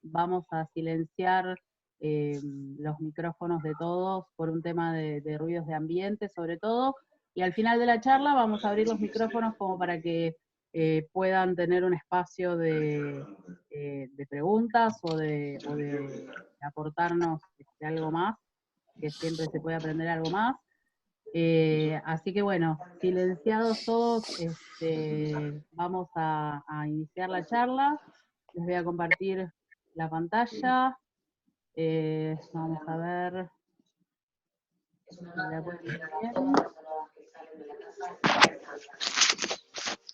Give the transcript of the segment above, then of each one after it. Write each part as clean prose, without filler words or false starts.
vamos a silenciar los micrófonos de todos por un tema de ruidos de ambiente sobre todo, y al final de la charla vamos a abrir los micrófonos como para que puedan tener un espacio de preguntas o de aportarnos algo más, que siempre se puede aprender algo más. Así que bueno, silenciados todos, vamos a iniciar la charla. Les voy a compartir la pantalla. Vamos a ver si la pueden ver bien.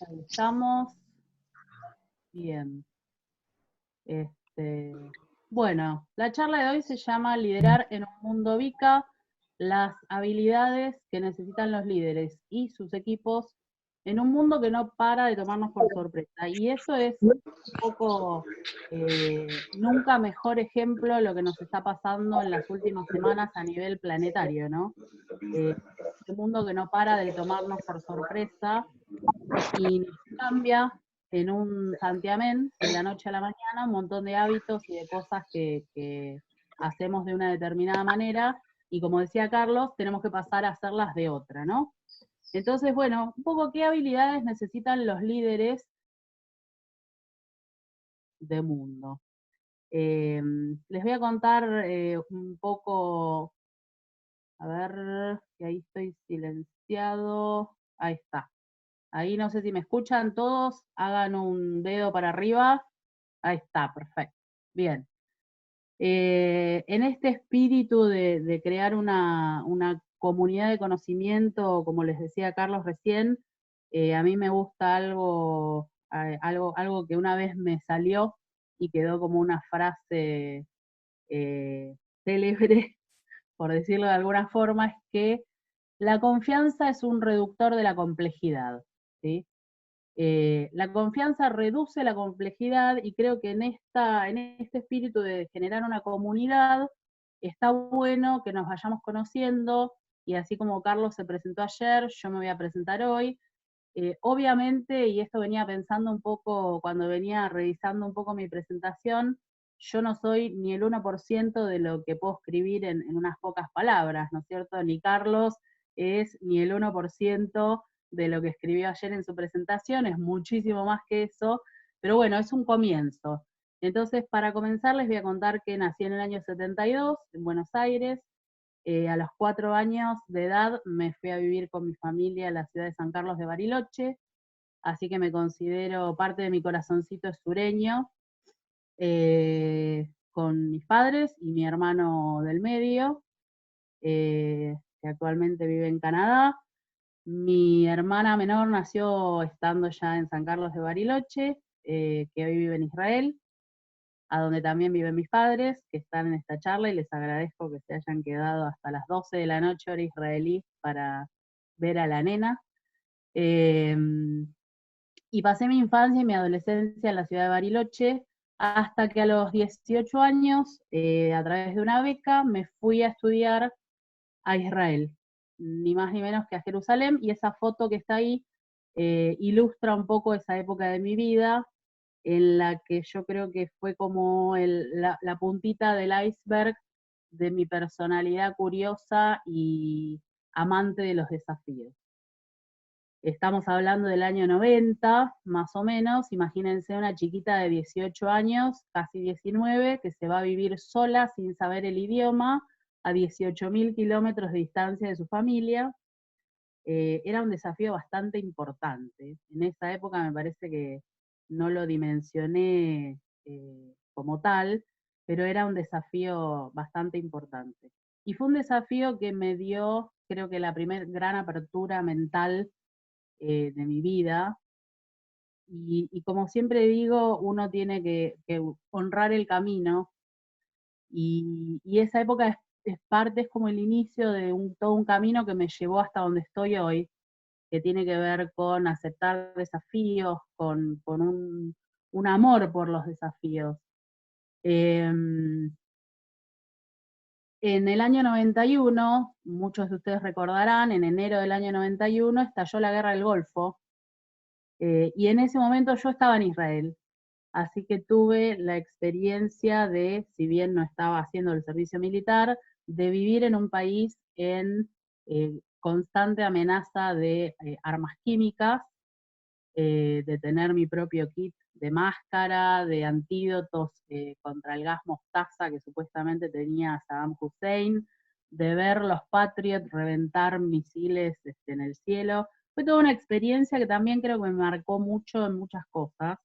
Ahí estamos. Bien. Bueno, la charla de hoy se llama Liderar en un mundo VICA, las habilidades que necesitan los líderes y sus equipos en un mundo que no para de tomarnos por sorpresa. Y eso es un poco, nunca mejor ejemplo de lo que nos está pasando en las últimas semanas a nivel planetario, ¿no? Un mundo que no para de tomarnos por sorpresa y nos cambia en un santiamén, de la noche a la mañana, un montón de hábitos y de cosas que hacemos de una determinada manera, y como decía Carlos, tenemos que pasar a hacerlas de otra, ¿no? Entonces, bueno, un poco qué habilidades necesitan los líderes de mundo. Les voy a contar un poco, a ver, que ahí estoy silenciado, ahí está. Ahí no sé si me escuchan todos, hagan un dedo para arriba. Ahí está, perfecto. Bien. En este espíritu de crear una comunidad de conocimiento, como les decía Carlos recién, a mí me gusta algo que una vez me salió y quedó como una frase célebre, por decirlo de alguna forma, es que la confianza es un reductor de la complejidad, ¿sí? La confianza reduce la complejidad y creo que en este espíritu de generar una comunidad está bueno que nos vayamos conociendo, y así como Carlos se presentó ayer, yo me voy a presentar hoy. Obviamente, y esto venía pensando un poco cuando venía revisando un poco mi presentación, yo no soy ni el 1% de lo que puedo escribir en unas pocas palabras, ¿no es cierto? Ni Carlos es ni el 1% de lo que escribió ayer en su presentación, es muchísimo más que eso, pero bueno, es un comienzo. Entonces, para comenzar, les voy a contar que nací en el año 72, en Buenos Aires. A los 4 años de edad me fui a vivir con mi familia a la ciudad de San Carlos de Bariloche, así que me considero, parte de mi corazoncito es sureño, con mis padres y mi hermano del medio, que actualmente vive en Canadá. Mi hermana menor nació estando ya en San Carlos de Bariloche, que hoy vive en Israel, a donde también viven mis padres, que están en esta charla, y les agradezco que se hayan quedado hasta las 12 de la noche, hora israelí, para ver a la nena. Y pasé mi infancia y mi adolescencia en la ciudad de Bariloche, hasta que a los 18 años, a través de una beca, me fui a estudiar a Israel, ni más ni menos que a Jerusalén, y esa foto que está ahí ilustra un poco esa época de mi vida, en la que yo creo que fue como la puntita del iceberg de mi personalidad curiosa y amante de los desafíos. Estamos hablando del año 90, más o menos. Imagínense una chiquita de 18 años, casi 19, que se va a vivir sola sin saber el idioma, a 18.000 kilómetros de distancia de su familia. Era un desafío bastante importante. En esa época me parece que no lo dimensioné como tal, pero era un desafío bastante importante. Y fue un desafío que me dio, creo que la primera gran apertura mental de mi vida. Y como siempre digo, uno tiene que honrar el camino, y esa época es como el inicio de todo un camino que me llevó hasta donde estoy hoy, que tiene que ver con aceptar desafíos, con un amor por los desafíos. En el año 91, muchos de ustedes recordarán, en enero del año 91 estalló la guerra del Golfo, y en ese momento yo estaba en Israel. Así que tuve la experiencia de, si bien no estaba haciendo el servicio militar, de vivir en un país en constante amenaza de armas químicas, de tener mi propio kit de máscara, de antídotos contra el gas mostaza que supuestamente tenía Saddam Hussein, de ver los Patriot reventar misiles en el cielo. Fue toda una experiencia que también creo que me marcó mucho en muchas cosas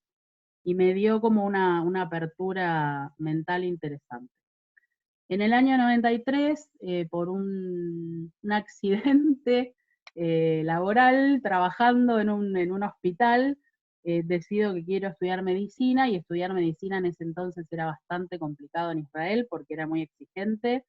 y me dio como una apertura mental interesante. En el año 93, por un accidente laboral, trabajando en un hospital, decido que quiero estudiar medicina, y estudiar medicina en ese entonces era bastante complicado en Israel porque era muy exigente.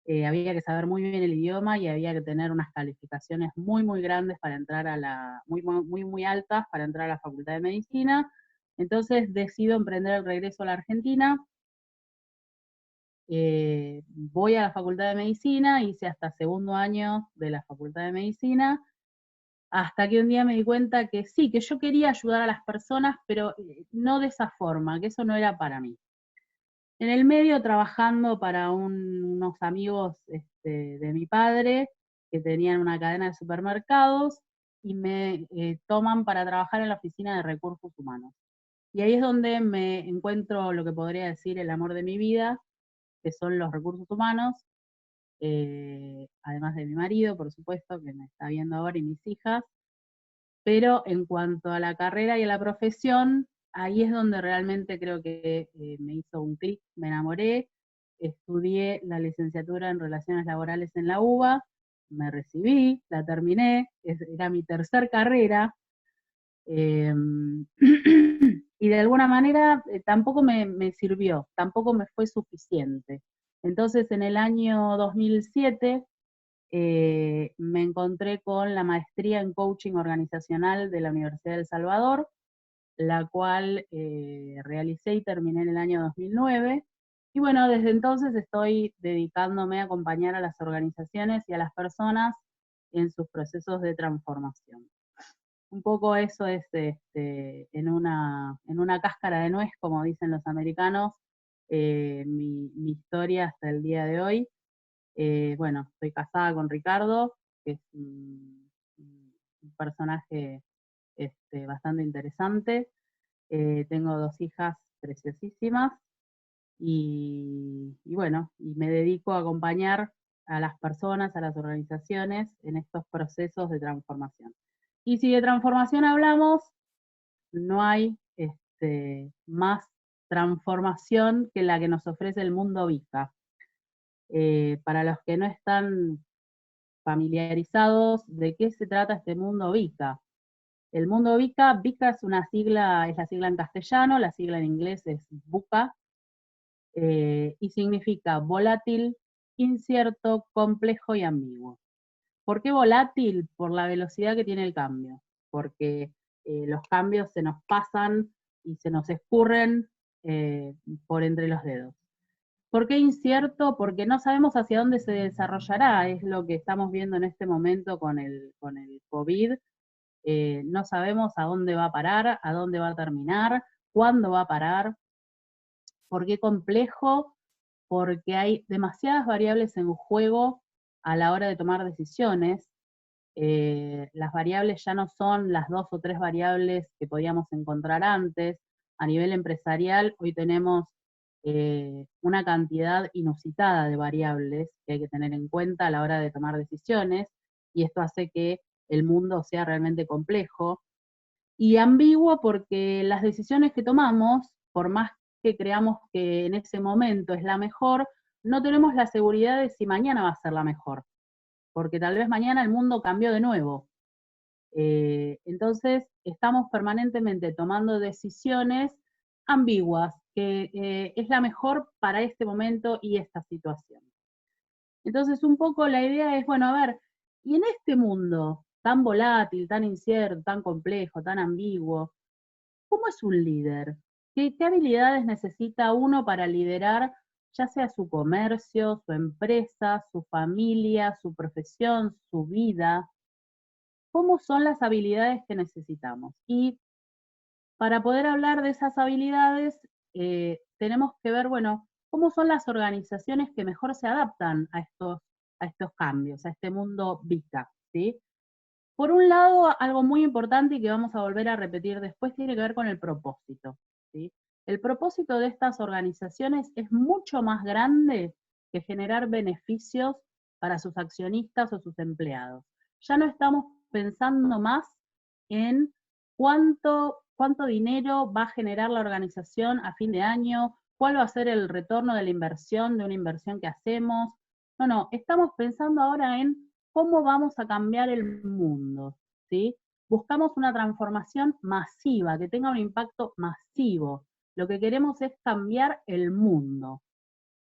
Había que saber muy bien el idioma y había que tener unas calificaciones muy, muy grandes para entrar a muy, muy, muy altas para entrar a la Facultad de Medicina. Entonces decido emprender el regreso a la Argentina. Voy a la Facultad de Medicina, hice hasta segundo año de la Facultad de Medicina, hasta que un día me di cuenta que sí, que yo quería ayudar a las personas, pero no de esa forma, que eso no era para mí. En el medio, trabajando para unos amigos de mi padre, que tenían una cadena de supermercados, y me toman para trabajar en la oficina de recursos humanos. Y ahí es donde me encuentro lo que podría decir el amor de mi vida, que son los recursos humanos, además de mi marido, por supuesto, que me está viendo ahora, y mis hijas. Pero en cuanto a la carrera y a la profesión, ahí es donde realmente creo que me hizo un clic, me enamoré. Estudié la licenciatura en Relaciones Laborales en la UBA, me recibí, la terminé, era mi tercer carrera, eh, y de alguna manera tampoco me sirvió, tampoco me fue suficiente. Entonces, en el año 2007 me encontré con la maestría en coaching organizacional de la Universidad de El Salvador, la cual realicé y terminé en el año 2009. Y bueno, desde entonces estoy dedicándome a acompañar a las organizaciones y a las personas en sus procesos de transformación. Un poco eso es en una cáscara de nuez, como dicen los americanos, mi historia hasta el día de hoy. Bueno, estoy casada con Ricardo, que es un personaje bastante interesante. Tengo dos hijas preciosísimas y bueno, y me dedico a acompañar a las personas, a las organizaciones en estos procesos de transformación. Y si de transformación hablamos, no hay más transformación que la que nos ofrece el mundo VICA. Para los que no están familiarizados de qué se trata este mundo VICA. El mundo VICA, VICA es una sigla, es la sigla en castellano, la sigla en inglés es VUCA, y significa volátil, incierto, complejo y ambiguo. ¿Por qué volátil? Por la velocidad que tiene el cambio, porque los cambios se nos pasan y se nos escurren por entre los dedos. ¿Por qué incierto? Porque no sabemos hacia dónde se desarrollará, es lo que estamos viendo en este momento con el COVID. No sabemos a dónde va a parar, a dónde va a terminar, cuándo va a parar. ¿Por qué complejo? Porque hay demasiadas variables en juego a la hora de tomar decisiones. Las variables ya no son las 2 o 3 variables que podíamos encontrar antes. A nivel empresarial, hoy tenemos una cantidad inusitada de variables que hay que tener en cuenta a la hora de tomar decisiones, y esto hace que el mundo sea realmente complejo y ambiguo, porque las decisiones que tomamos, por más que creamos que en ese momento es la mejor, no tenemos la seguridad de si mañana va a ser la mejor, porque tal vez mañana el mundo cambió de nuevo. Entonces, estamos permanentemente tomando decisiones ambiguas, que es la mejor para este momento y esta situación. Entonces, un poco la idea es, bueno, a ver, y en este mundo tan volátil, tan incierto, tan complejo, tan ambiguo, ¿cómo es un líder? ¿Qué habilidades necesita uno para liderar, ya sea su comercio, su empresa, su familia, su profesión, su vida? ¿Cómo son las habilidades que necesitamos? Y Para poder hablar de esas habilidades, tenemos que ver, bueno, cómo son las organizaciones que mejor se adaptan a estos cambios, a este mundo VICA, ¿sí? Por un lado, algo muy importante y que vamos a volver a repetir después tiene que ver con el propósito, ¿sí? El propósito de estas organizaciones es mucho más grande que generar beneficios para sus accionistas o sus empleados. Ya no estamos pensando más en cuánto dinero va a generar la organización a fin de año, cuál va a ser el retorno de la inversión, de una inversión que hacemos. No, no, estamos pensando ahora en cómo vamos a cambiar el mundo, ¿sí? Buscamos una transformación masiva, que tenga un impacto masivo. Lo que queremos es cambiar el mundo.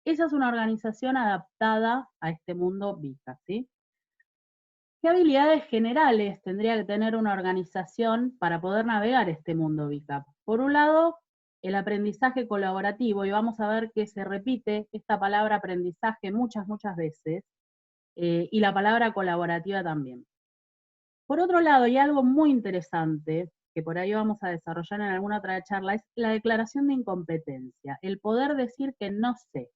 Esa es una organización adaptada a este mundo VICA, ¿sí? ¿Qué habilidades generales tendría que tener una organización para poder navegar este mundo VICA? Por un lado, el aprendizaje colaborativo, y vamos a ver que se repite esta palabra aprendizaje muchas veces, y la palabra colaborativa también. Por otro lado, y algo muy interesante, que por ahí vamos a desarrollar en alguna otra charla, es la declaración de incompetencia, el poder decir que no sé.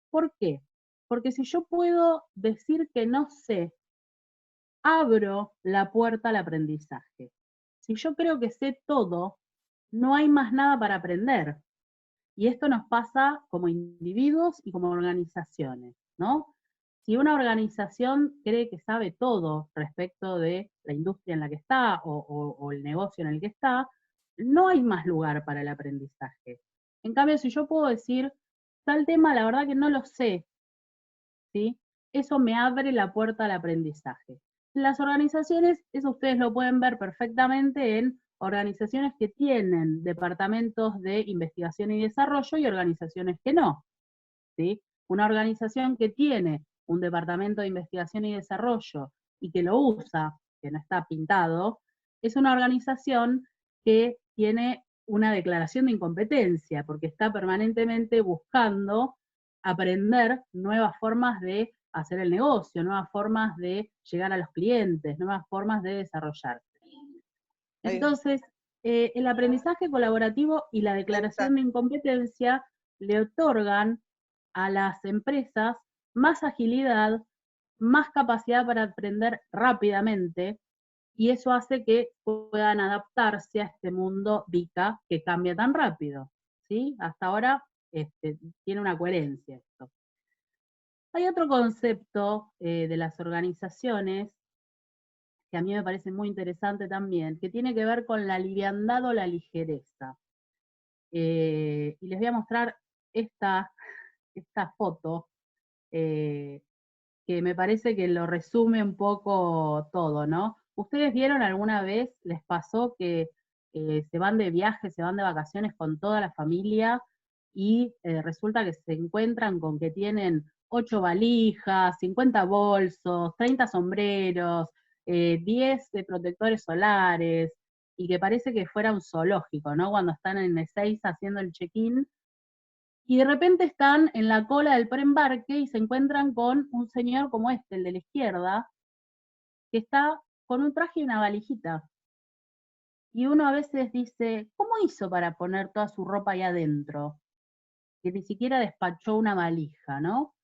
¿Por qué? Porque si yo puedo decir que no sé, abro la puerta al aprendizaje. Si yo creo que sé todo, no hay más nada para aprender. Y esto nos pasa como individuos y como organizaciones, ¿no? Si una organización cree que sabe todo respecto de la industria en la que está o el negocio en el que está, no hay más lugar para el aprendizaje. En cambio, si yo puedo decir, tal tema, la verdad que no lo sé, ¿sí? Eso me abre la puerta al aprendizaje. Las organizaciones, eso ustedes lo pueden ver perfectamente en organizaciones que tienen departamentos de investigación y desarrollo y organizaciones que no, ¿sí? Una organización que tiene un departamento de investigación y desarrollo y que lo usa, que no está pintado, es una organización que tiene una declaración de incompetencia, porque está permanentemente buscando aprender nuevas formas de hacer el negocio, nuevas formas de llegar a los clientes, nuevas formas de desarrollarse. Entonces, el aprendizaje colaborativo y la declaración de incompetencia le otorgan a las empresas más agilidad, más capacidad para aprender rápidamente, y eso hace que puedan adaptarse a este mundo VICA que cambia tan rápido, ¿sí? Hasta ahora tiene una coherencia esto. Hay otro concepto de las organizaciones que a mí me parece muy interesante también, que tiene que ver con la liviandad o la ligereza. Y les voy a mostrar esta foto, que me parece que lo resume un poco todo, ¿no? ¿Ustedes vieron alguna vez, les pasó que se van de viaje, se van de vacaciones con toda la familia y resulta que se encuentran con que tienen 8 valijas, 50 bolsos, 30 sombreros, 10 protectores solares, y que parece que fuera un zoológico, ¿no? Cuando están en Ezeiza haciendo el check-in, y de repente están en la cola del preembarque y se encuentran con un señor como este, el de la izquierda, que está con un traje y una valijita. Y uno a veces dice, ¿cómo hizo para poner toda su ropa ahí adentro? Que ni siquiera despachó una valija, ¿no?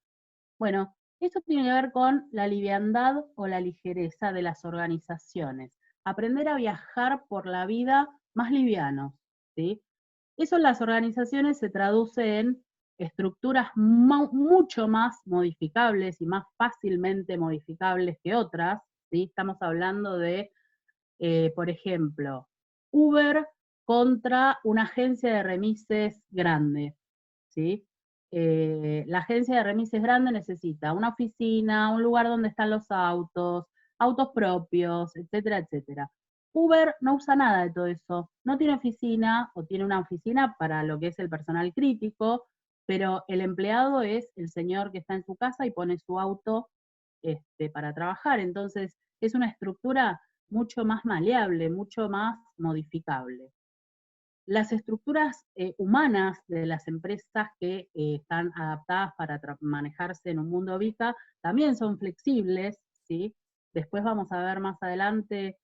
Bueno, eso tiene que ver con la liviandad o la ligereza de las organizaciones. Aprender a viajar por la vida más livianos, ¿sí? Eso en las organizaciones se traduce en estructuras mucho más modificables y más fácilmente modificables que otras, ¿sí? Estamos hablando de, por ejemplo, Uber contra una agencia de remises grande, ¿sí? La agencia de remises grande necesita una oficina, un lugar donde están los autos, autos propios, etcétera, etcétera. Uber no usa nada de todo eso, no tiene oficina o tiene una oficina para lo que es el personal crítico, pero el empleado es el señor que está en su casa y pone su auto para trabajar. Entonces, es una estructura mucho más maleable, mucho más modificable. Las estructuras humanas de las empresas que están adaptadas para manejarse en un mundo VICA también son flexibles, ¿sí? Después vamos a ver más adelante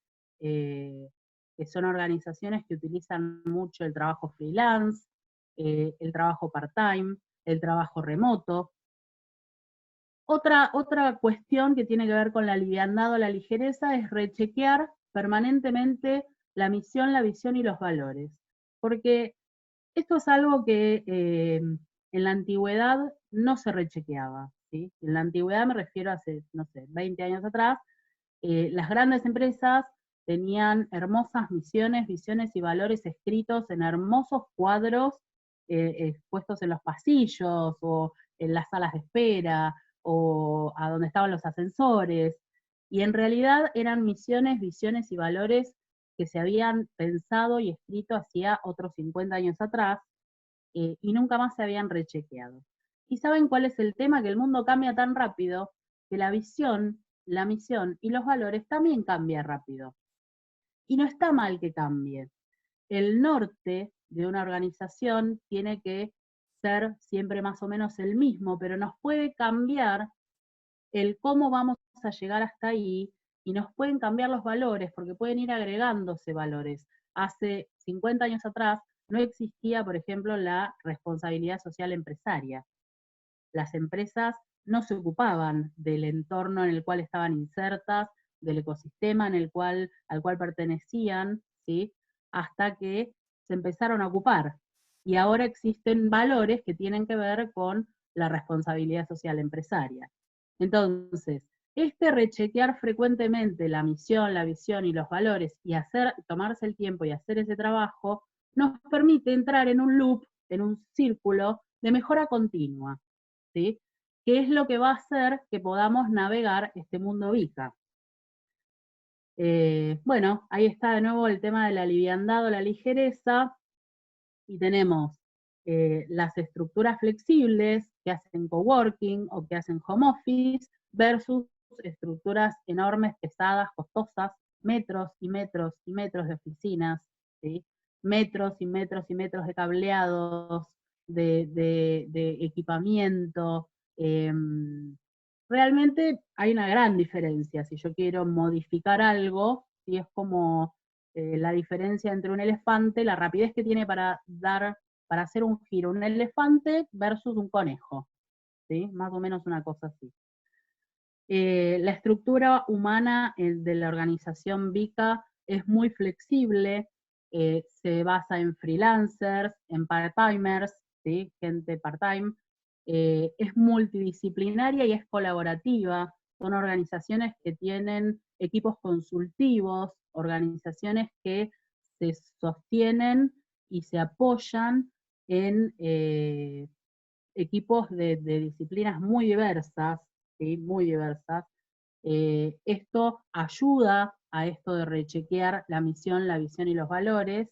que son organizaciones que utilizan mucho el trabajo freelance, el trabajo part-time, el trabajo remoto. Otra cuestión que tiene que ver con la liviandad o la ligereza es rechequear permanentemente la misión, la visión y los valores. Porque esto es algo que en la antigüedad no se rechequeaba, ¿sí? En la antigüedad me refiero a hace, no sé, 20 años atrás, las grandes empresas tenían hermosas misiones, visiones y valores escritos en hermosos cuadros expuestos en los pasillos o en las salas de espera o a donde estaban los ascensores. Y en realidad eran misiones, visiones y valores que se habían pensado y escrito hacía otros 50 años atrás y nunca más se habían rechequeado. ¿Y saben cuál es el tema? Que el mundo cambia tan rápido que la visión, la misión y los valores también cambian rápido. Y no está mal que cambie. El norte de una organización tiene que ser siempre más o menos el mismo, pero nos puede cambiar el cómo vamos a llegar hasta ahí y nos pueden cambiar los valores, porque pueden ir agregándose valores. Hace 50 años atrás no existía, por ejemplo, la responsabilidad social empresaria. Las empresas no se ocupaban del entorno en el cual estaban insertas, del ecosistema al cual pertenecían, ¿sí? Hasta que se empezaron a ocupar. Y ahora existen valores que tienen que ver con la responsabilidad social empresaria. Entonces, este rechequear frecuentemente la misión, la visión y los valores y tomarse el tiempo y hacer ese trabajo, nos permite entrar en un loop, en un círculo de mejora continua, ¿sí? ¿Qué es lo que va a hacer que podamos navegar este mundo VICA? Bueno, ahí está de nuevo el tema de la liviandad o la ligereza, y tenemos las estructuras flexibles que hacen coworking o que hacen home office versus estructuras enormes, pesadas, costosas, metros y metros y metros de oficinas, ¿sí? Metros y metros y metros de cableados, de equipamiento. Realmente hay una gran diferencia. Si yo quiero modificar algo, si es como la diferencia entre un elefante, la rapidez que tiene para hacer un giro, un elefante versus un conejo, ¿sí? Más o menos una cosa así. La estructura humana de la organización VICA es muy flexible, se basa en freelancers, en part-timers, ¿sí? Gente part-time, es multidisciplinaria y es colaborativa, son organizaciones que tienen equipos consultivos, organizaciones que se sostienen y se apoyan en equipos de disciplinas muy diversas, ¿sí? Muy diversas. Esto ayuda a esto de rechequear la misión, la visión y los valores,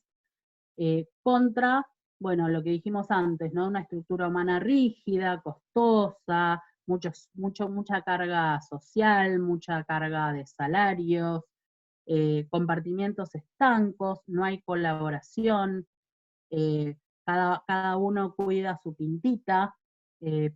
contra, bueno, lo que dijimos antes, ¿no? Una estructura humana rígida, costosa, mucha carga social, mucha carga de salarios, compartimientos estancos, no hay colaboración, cada uno cuida su pintita,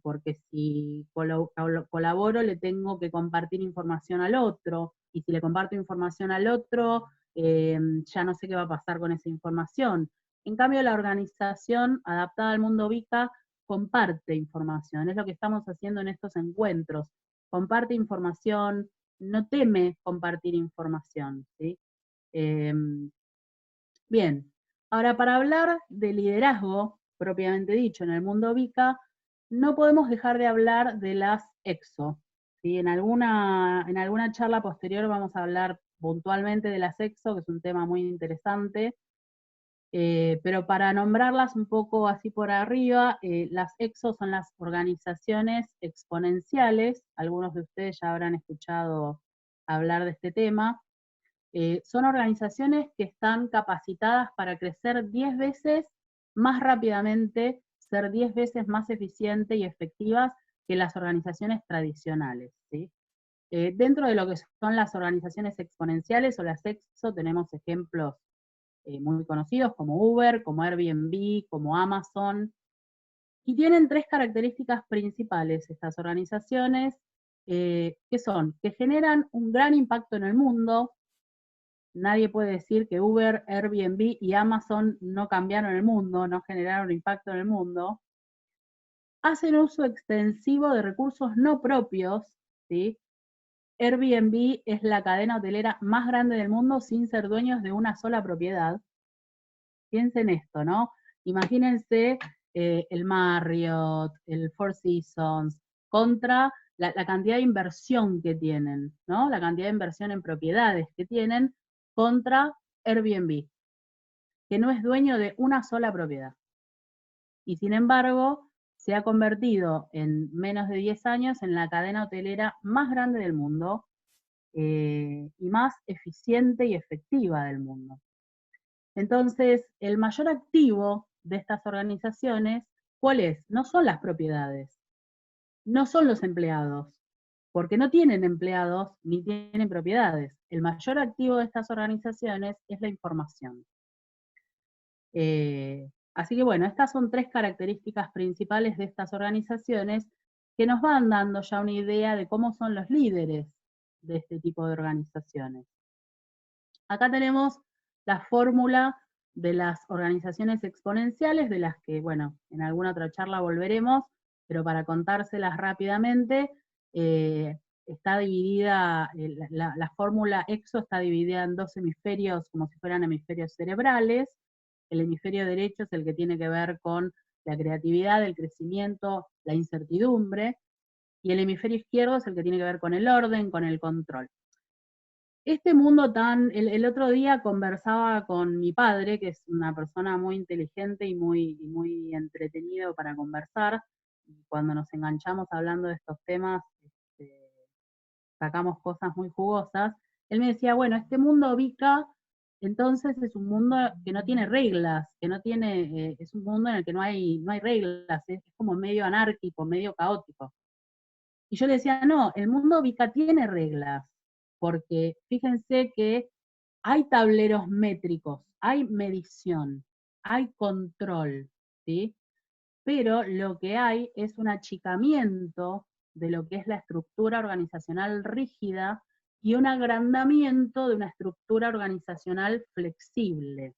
porque si colaboro le tengo que compartir información al otro, y si le comparto información al otro, ya no sé qué va a pasar con esa información. En cambio, la organización adaptada al mundo VICA comparte información, es lo que estamos haciendo en estos encuentros. Comparte información, no teme compartir información, ¿sí? Bien, ahora para hablar de liderazgo, propiamente dicho, en el mundo VICA, no podemos dejar de hablar de las EXO, ¿sí? En alguna charla posterior vamos a hablar puntualmente de las EXO, que es un tema muy interesante, pero para nombrarlas un poco así por arriba, las EXO son las organizaciones exponenciales, algunos de ustedes ya habrán escuchado hablar de este tema. Son organizaciones que están capacitadas para crecer 10 veces más rápidamente, ser 10 veces más eficientes y efectivas que las organizaciones tradicionales, ¿sí? Dentro de lo que son las organizaciones exponenciales o las EXO tenemos ejemplos muy conocidos como Uber, como Airbnb, como Amazon, y tienen tres características principales estas organizaciones, que son que generan un gran impacto en el mundo, nadie puede decir que Uber, Airbnb y Amazon no cambiaron el mundo, no generaron impacto en el mundo, hacen uso extensivo de recursos no propios, ¿sí? Airbnb es la cadena hotelera más grande del mundo sin ser dueños de una sola propiedad. Piensen esto, ¿no? Imagínense el Marriott, el Four Seasons, contra la cantidad de inversión que tienen, ¿no? La cantidad de inversión en propiedades que tienen contra Airbnb, que no es dueño de una sola propiedad. Y sin embargo, se ha convertido en menos de 10 años en la cadena hotelera más grande del mundo y más eficiente y efectiva del mundo. Entonces, el mayor activo de estas organizaciones, ¿cuál es? No son las propiedades, no son los empleados, porque no tienen empleados ni tienen propiedades. El mayor activo de estas organizaciones es la información. Así que bueno, estas son 3 características principales de estas organizaciones que nos van dando ya una idea de cómo son los líderes de este tipo de organizaciones. Acá tenemos la fórmula de las organizaciones exponenciales, de las que, bueno, en alguna otra charla volveremos, pero para contárselas rápidamente, está dividida, la fórmula EXO está dividida en 2 hemisferios, como si fueran hemisferios cerebrales. El hemisferio derecho es el que tiene que ver con la creatividad, el crecimiento, la incertidumbre, y el hemisferio izquierdo es el que tiene que ver con el orden, con el control. Este mundo el otro día conversaba con mi padre, que es una persona muy inteligente y muy entretenido para conversar, y cuando nos enganchamos hablando de estos temas, sacamos cosas muy jugosas. Él me decía, bueno, este mundo VICA, entonces es un mundo que no tiene reglas, que no tiene, es un mundo en el que no hay reglas, es como medio anárquico, medio caótico. Y yo le decía, no, el mundo VICA tiene reglas, porque fíjense que hay tableros métricos, hay medición, hay control, ¿sí? Pero lo que hay es un achicamiento de lo que es la estructura organizacional rígida y un agrandamiento de una estructura organizacional flexible,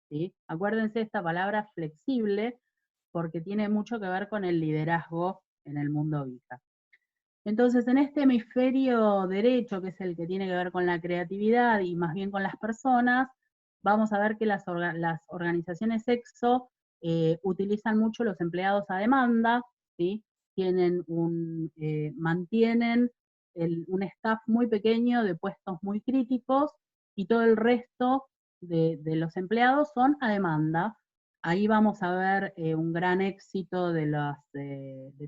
¿sí? Acuérdense de esta palabra flexible porque tiene mucho que ver con el liderazgo en el mundo VICA. Entonces, en este hemisferio derecho, que es el que tiene que ver con la creatividad y más bien con las personas, vamos a ver que las organizaciones EXO utilizan mucho los empleados a demanda, ¿sí? Mantienen un staff muy pequeño de puestos muy críticos y todo el resto de los empleados son a demanda. Ahí vamos a ver un gran éxito de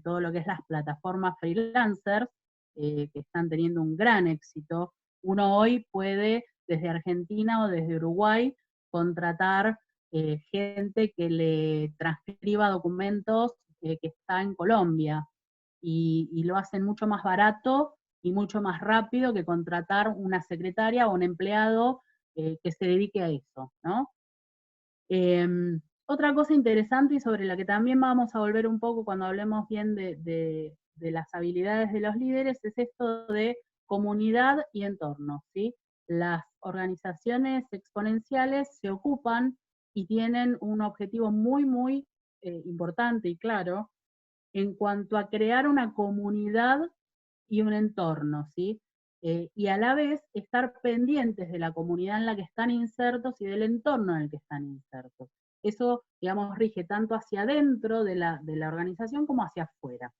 todo lo que es las plataformas freelancers, que están teniendo un gran éxito. Uno hoy puede, desde Argentina o desde Uruguay, contratar gente que le transcriba documentos que está en Colombia, y lo hacen mucho más barato y mucho más rápido que contratar una secretaria o un empleado que se dedique a eso, ¿no? Otra cosa interesante y sobre la que también vamos a volver un poco cuando hablemos bien de las habilidades de los líderes es esto de comunidad y entorno, ¿sí? Las organizaciones exponenciales se ocupan y tienen un objetivo muy importante y claro en cuanto a crear una comunidad y un entorno, ¿sí? Y a la vez estar pendientes de la comunidad en la que están insertos y del entorno en el que están insertos. Eso, digamos, rige tanto hacia adentro de la organización como hacia afuera.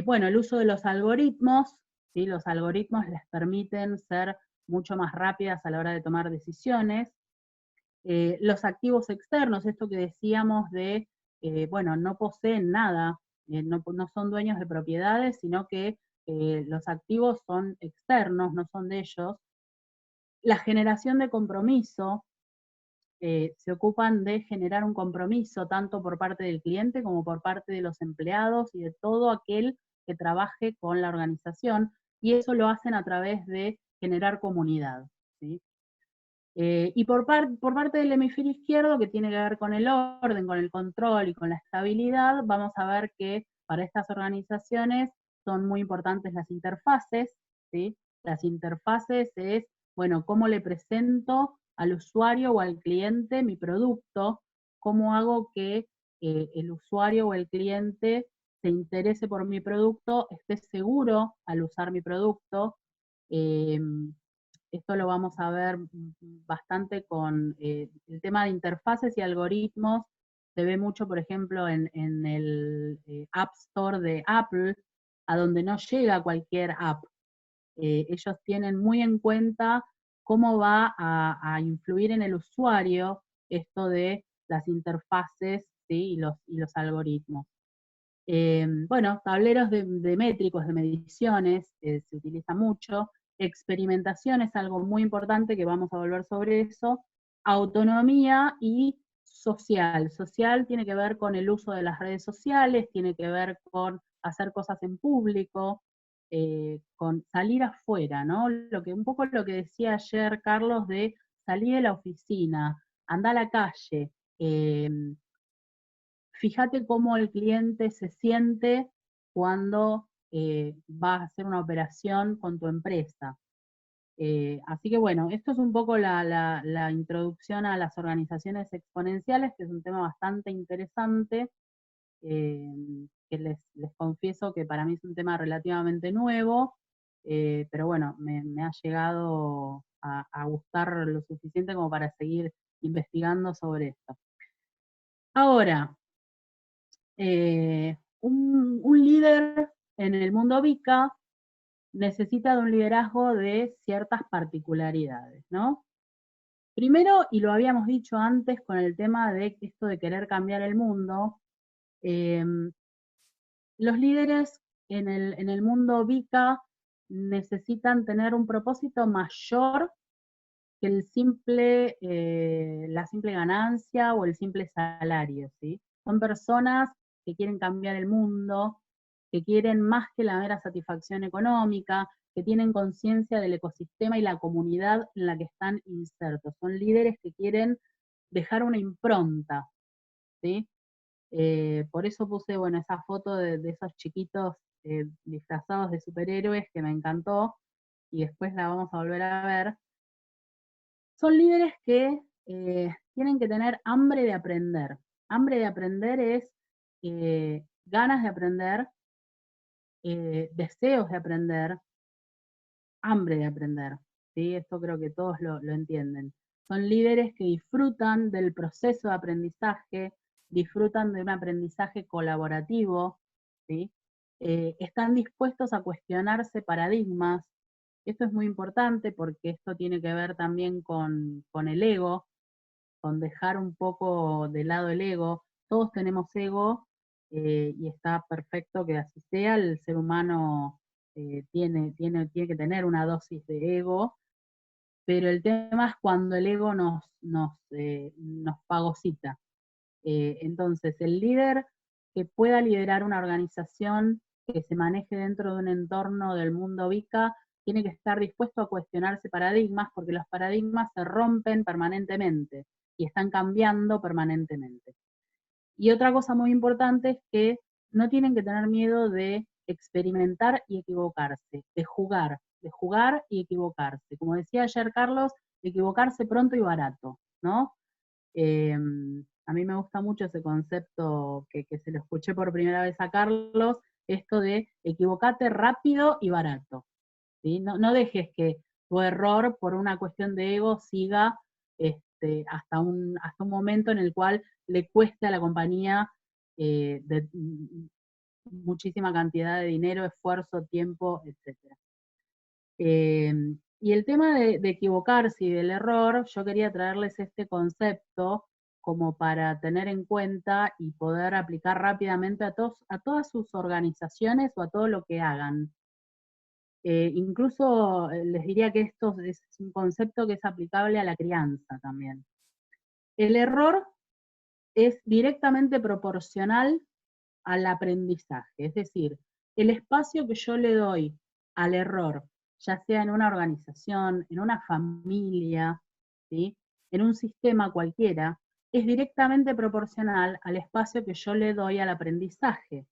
Bueno, el uso de los algoritmos, ¿sí? Los algoritmos les permiten ser mucho más rápidas a la hora de tomar decisiones. Los activos externos, esto que decíamos de, bueno, no poseen nada, no son dueños de propiedades, sino que los activos son externos, no son de ellos. La generación de compromiso, se ocupan de generar un compromiso tanto por parte del cliente como por parte de los empleados y de todo aquel que trabaje con la organización, y eso lo hacen a través de generar comunidad, ¿sí? Y por parte del hemisferio izquierdo, que tiene que ver con el orden, con el control y con la estabilidad, vamos a ver que para estas organizaciones son muy importantes las interfaces, ¿sí? Las interfaces es bueno, ¿cómo le presento al usuario o al cliente mi producto? ¿Cómo hago que el usuario o el cliente se interese por mi producto, esté seguro al usar mi producto? Eh, Esto lo vamos a ver bastante con el tema de interfaces y algoritmos. Se ve mucho, por ejemplo, en el App Store de Apple, a donde no llega cualquier app. Ellos tienen muy en cuenta cómo va a influir en el usuario esto de las interfaces, ¿sí? y los algoritmos. Bueno, tableros de métricos, de mediciones, se utiliza mucho. Experimentación es algo muy importante, que vamos a volver sobre eso. Autonomía y social. Social tiene que ver con el uso de las redes sociales, tiene que ver con hacer cosas en público, con salir afuera, ¿no? Un poco lo que decía ayer Carlos de salir de la oficina, andar a la calle, fíjate cómo el cliente se siente cuando va a hacer una operación con tu empresa. Así que bueno, esto es un poco la introducción a las organizaciones exponenciales, que es un tema bastante interesante, eh, que les confieso que para mí es un tema relativamente nuevo, pero bueno, me ha llegado a gustar lo suficiente como para seguir investigando sobre esto. Ahora, un líder en el mundo VICA necesita de un liderazgo de ciertas particularidades, ¿no? Primero, y lo habíamos dicho antes con el tema de esto de querer cambiar el mundo, eh, los líderes en el mundo VICA necesitan tener un propósito mayor que la simple ganancia o el simple salario, ¿sí? Son personas que quieren cambiar el mundo, que quieren más que la mera satisfacción económica, que tienen conciencia del ecosistema y la comunidad en la que están insertos. Son líderes que quieren dejar una impronta, ¿sí? Por eso puse, bueno, esa foto de esos chiquitos disfrazados de superhéroes que me encantó, y después la vamos a volver a ver. Son líderes que tienen que tener hambre de aprender. Hambre de aprender es ganas de aprender, deseos de aprender, hambre de aprender. ¿Sí? Esto creo que todos lo entienden. Son líderes que disfrutan del proceso de aprendizaje, disfrutan de un aprendizaje colaborativo, ¿sí? Están dispuestos a cuestionarse paradigmas. Esto es muy importante porque esto tiene que ver también con el ego, con dejar un poco de lado el ego. Todos tenemos ego, y está perfecto que así sea. El ser humano tiene que tener una dosis de ego, pero el tema es cuando el ego nos fagocita. Entonces, el líder que pueda liderar una organización que se maneje dentro de un entorno del mundo VICA tiene que estar dispuesto a cuestionarse paradigmas, porque los paradigmas se rompen permanentemente y están cambiando permanentemente. Y otra cosa muy importante es que no tienen que tener miedo de experimentar y equivocarse, de jugar y equivocarse. Como decía ayer Carlos, equivocarse pronto y barato, ¿no? Eh, a mí me gusta mucho ese concepto que se lo escuché por primera vez a Carlos, esto de equivocate rápido y barato. ¿Sí? No dejes que tu error por una cuestión de ego siga hasta un momento en el cual le cueste a la compañía muchísima cantidad de dinero, esfuerzo, tiempo, etc. Y el tema de equivocarse y del error, yo quería traerles este concepto como para tener en cuenta y poder aplicar rápidamente a todas sus organizaciones o a todo lo que hagan. Incluso les diría que esto es un concepto que es aplicable a la crianza también. El error es directamente proporcional al aprendizaje, es decir, el espacio que yo le doy al error, ya sea en una organización, en una familia, ¿sí? En un sistema cualquiera, es directamente proporcional al espacio que yo le doy al aprendizaje.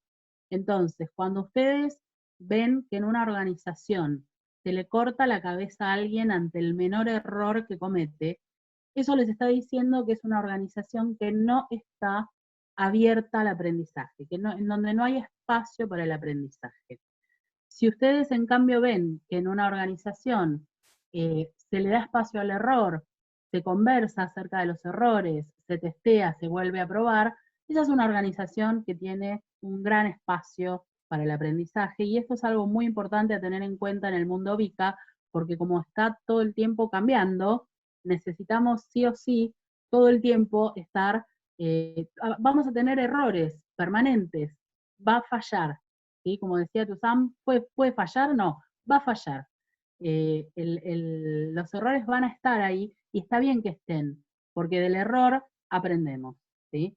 Entonces, cuando ustedes ven que en una organización se le corta la cabeza a alguien ante el menor error que comete, eso les está diciendo que es una organización que no está abierta al aprendizaje, en donde no hay espacio para el aprendizaje. Si ustedes en cambio ven que en una organización se le da espacio al error, se conversa acerca de los errores, se testea, se vuelve a probar, esa es una organización que tiene un gran espacio para el aprendizaje, y esto es algo muy importante a tener en cuenta en el mundo VICA, porque como está todo el tiempo cambiando, necesitamos sí o sí todo el tiempo estar, vamos a tener errores permanentes, va a fallar, ¿sí? Como decía Tuzán, ¿puede fallar? No, va a fallar. Los errores van a estar ahí y está bien que estén, porque del error aprendemos, ¿sí?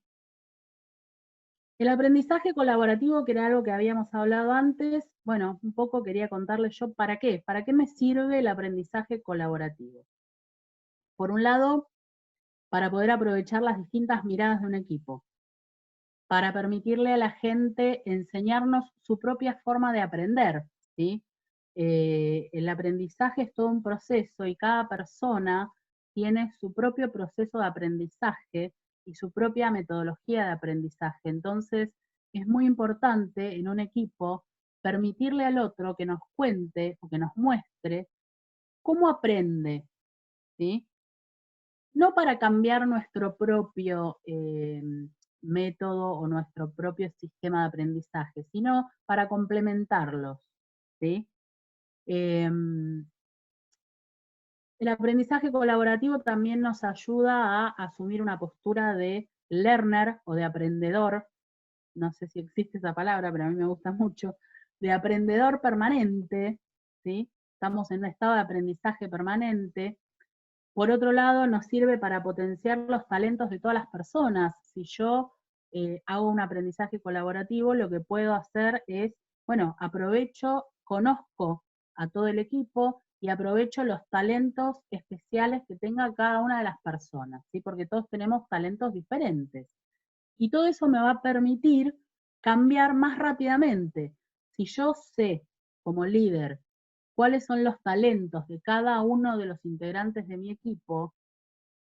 El aprendizaje colaborativo, que era algo que habíamos hablado antes, bueno, un poco quería contarles yo para qué me sirve el aprendizaje colaborativo. Por un lado, para poder aprovechar las distintas miradas de un equipo, para permitirle a la gente enseñarnos su propia forma de aprender, ¿sí? El aprendizaje es todo un proceso y cada persona tiene su propio proceso de aprendizaje y su propia metodología de aprendizaje. Entonces, es muy importante en un equipo permitirle al otro que nos cuente o que nos muestre cómo aprende, ¿sí? No para cambiar nuestro propio método o nuestro propio sistema de aprendizaje, sino para complementarlos, ¿sí? El aprendizaje colaborativo también nos ayuda a asumir una postura de learner o de aprendedor, no sé si existe esa palabra, pero a mí me gusta mucho, de aprendedor permanente, ¿sí? Estamos en un estado de aprendizaje permanente. Por otro lado, nos sirve para potenciar los talentos de todas las personas. Si yo hago un aprendizaje colaborativo, lo que puedo hacer es, bueno, aprovecho, conozco a todo el equipo y aprovecho los talentos especiales que tenga cada una de las personas, ¿sí? Porque todos tenemos talentos diferentes. Y todo eso me va a permitir cambiar más rápidamente. Si yo sé, como líder, cuáles son los talentos de cada uno de los integrantes de mi equipo,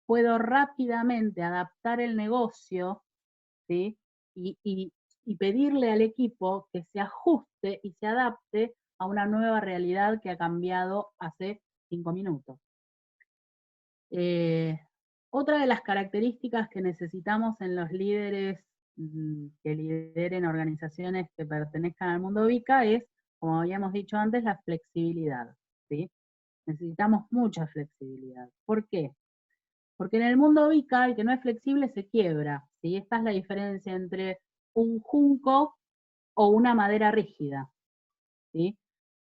puedo rápidamente adaptar el negocio, ¿sí? Y pedirle al equipo que se ajuste y se adapte a una nueva realidad que ha cambiado hace 5 minutos. Otra de las características que necesitamos en los líderes que lideren organizaciones que pertenezcan al mundo VICA es, como habíamos dicho antes, la flexibilidad, ¿sí? Necesitamos mucha flexibilidad. ¿Por qué? Porque en el mundo VICA el que no es flexible se quiebra, ¿sí? Esta es la diferencia entre un junco o una madera rígida, ¿sí?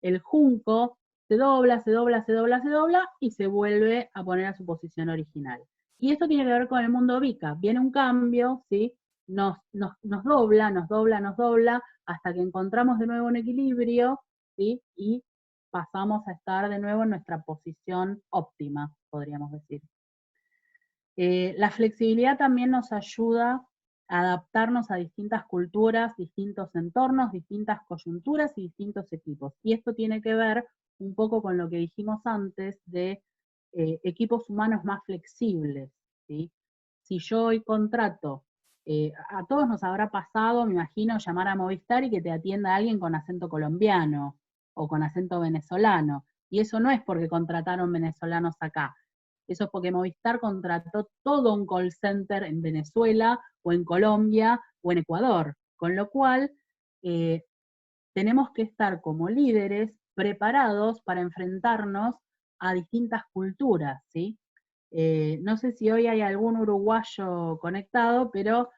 El junco se dobla, se dobla, se dobla, se dobla y se vuelve a poner a su posición original. Y esto tiene que ver con el mundo VICA. Viene un cambio, ¿sí? Nos dobla, nos dobla, nos dobla, hasta que encontramos de nuevo un equilibrio, ¿sí? Y pasamos a estar de nuevo en nuestra posición óptima, podríamos decir. La flexibilidad también nos ayuda a adaptarnos a distintas culturas, distintos entornos, distintas coyunturas y distintos equipos. Y esto tiene que ver un poco con lo que dijimos antes de equipos humanos más flexibles, ¿sí? Si yo hoy contrato, a todos nos habrá pasado, me imagino, llamar a Movistar y que te atienda alguien con acento colombiano o con acento venezolano. Y eso no es porque contrataron venezolanos acá, eso es porque Movistar contrató todo un call center en Venezuela o en Colombia o en Ecuador, con lo cual tenemos que estar como líderes preparados para enfrentarnos a distintas culturas, ¿sí? No sé si hoy hay algún uruguayo conectado, pero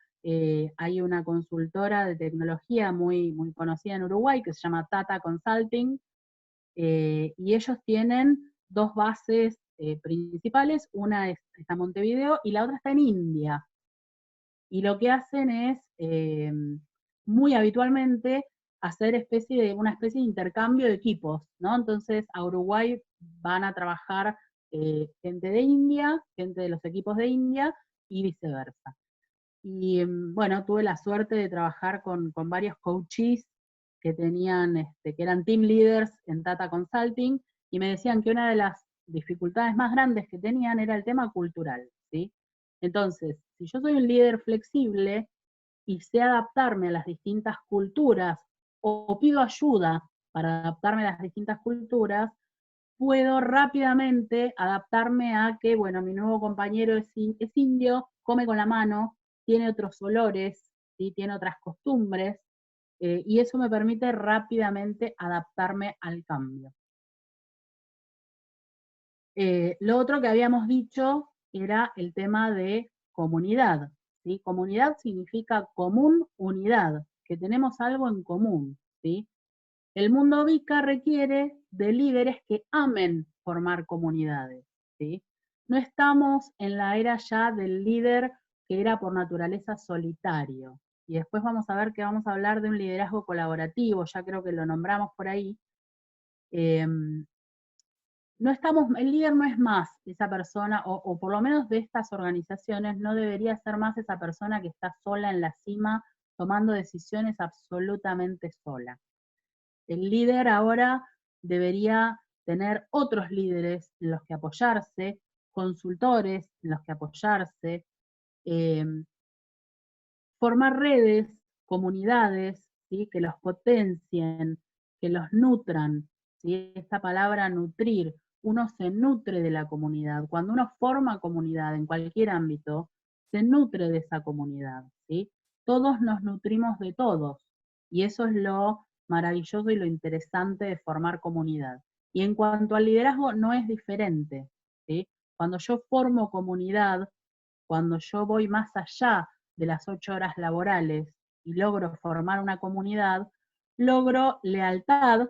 hay una consultora de tecnología muy, muy conocida en Uruguay que se llama Tata Consulting, y ellos tienen dos bases principales, una está en Montevideo y la otra está en India. Y lo que hacen es, muy habitualmente, hacer una especie de intercambio de equipos, ¿no? Entonces a Uruguay van a trabajar gente de India, gente de los equipos de India y viceversa. Y bueno, tuve la suerte de trabajar con varios coaches que tenían, que eran team leaders en Tata Consulting, y me decían que una de las dificultades más grandes que tenían era el tema cultural, ¿sí? Entonces, si yo soy un líder flexible y sé adaptarme a las distintas culturas o pido ayuda para adaptarme a las distintas culturas, puedo rápidamente adaptarme a que, bueno, mi nuevo compañero es indio, come con la mano, tiene otros olores, ¿sí? Tiene otras costumbres, y eso me permite rápidamente adaptarme al cambio. Lo otro que habíamos dicho era el tema de comunidad, ¿sí? Comunidad significa común, unidad, que tenemos algo en común, ¿sí? El mundo VICA requiere de líderes que amen formar comunidades, ¿sí? No estamos en la era ya del líder que era por naturaleza solitario. Y después vamos a ver que vamos a hablar de un liderazgo colaborativo, ya creo que lo nombramos por ahí. No estamos, el líder no es más esa persona, o por lo menos de estas organizaciones, no debería ser más esa persona que está sola en la cima, tomando decisiones absolutamente sola. El líder ahora debería tener otros líderes en los que apoyarse, consultores en los que apoyarse, eh, formar redes, comunidades, ¿sí? Que los potencien, que los nutran, ¿sí? Esta palabra nutrir, uno se nutre de la comunidad. Cuando uno forma comunidad en cualquier ámbito, se nutre de esa comunidad, ¿sí? Todos nos nutrimos de todos, y eso es lo maravilloso y lo interesante de formar comunidad. Y en cuanto al liderazgo, no es diferente, ¿sí? Cuando yo formo comunidad, cuando yo voy más allá de las 8 horas laborales y logro formar una comunidad, logro lealtad,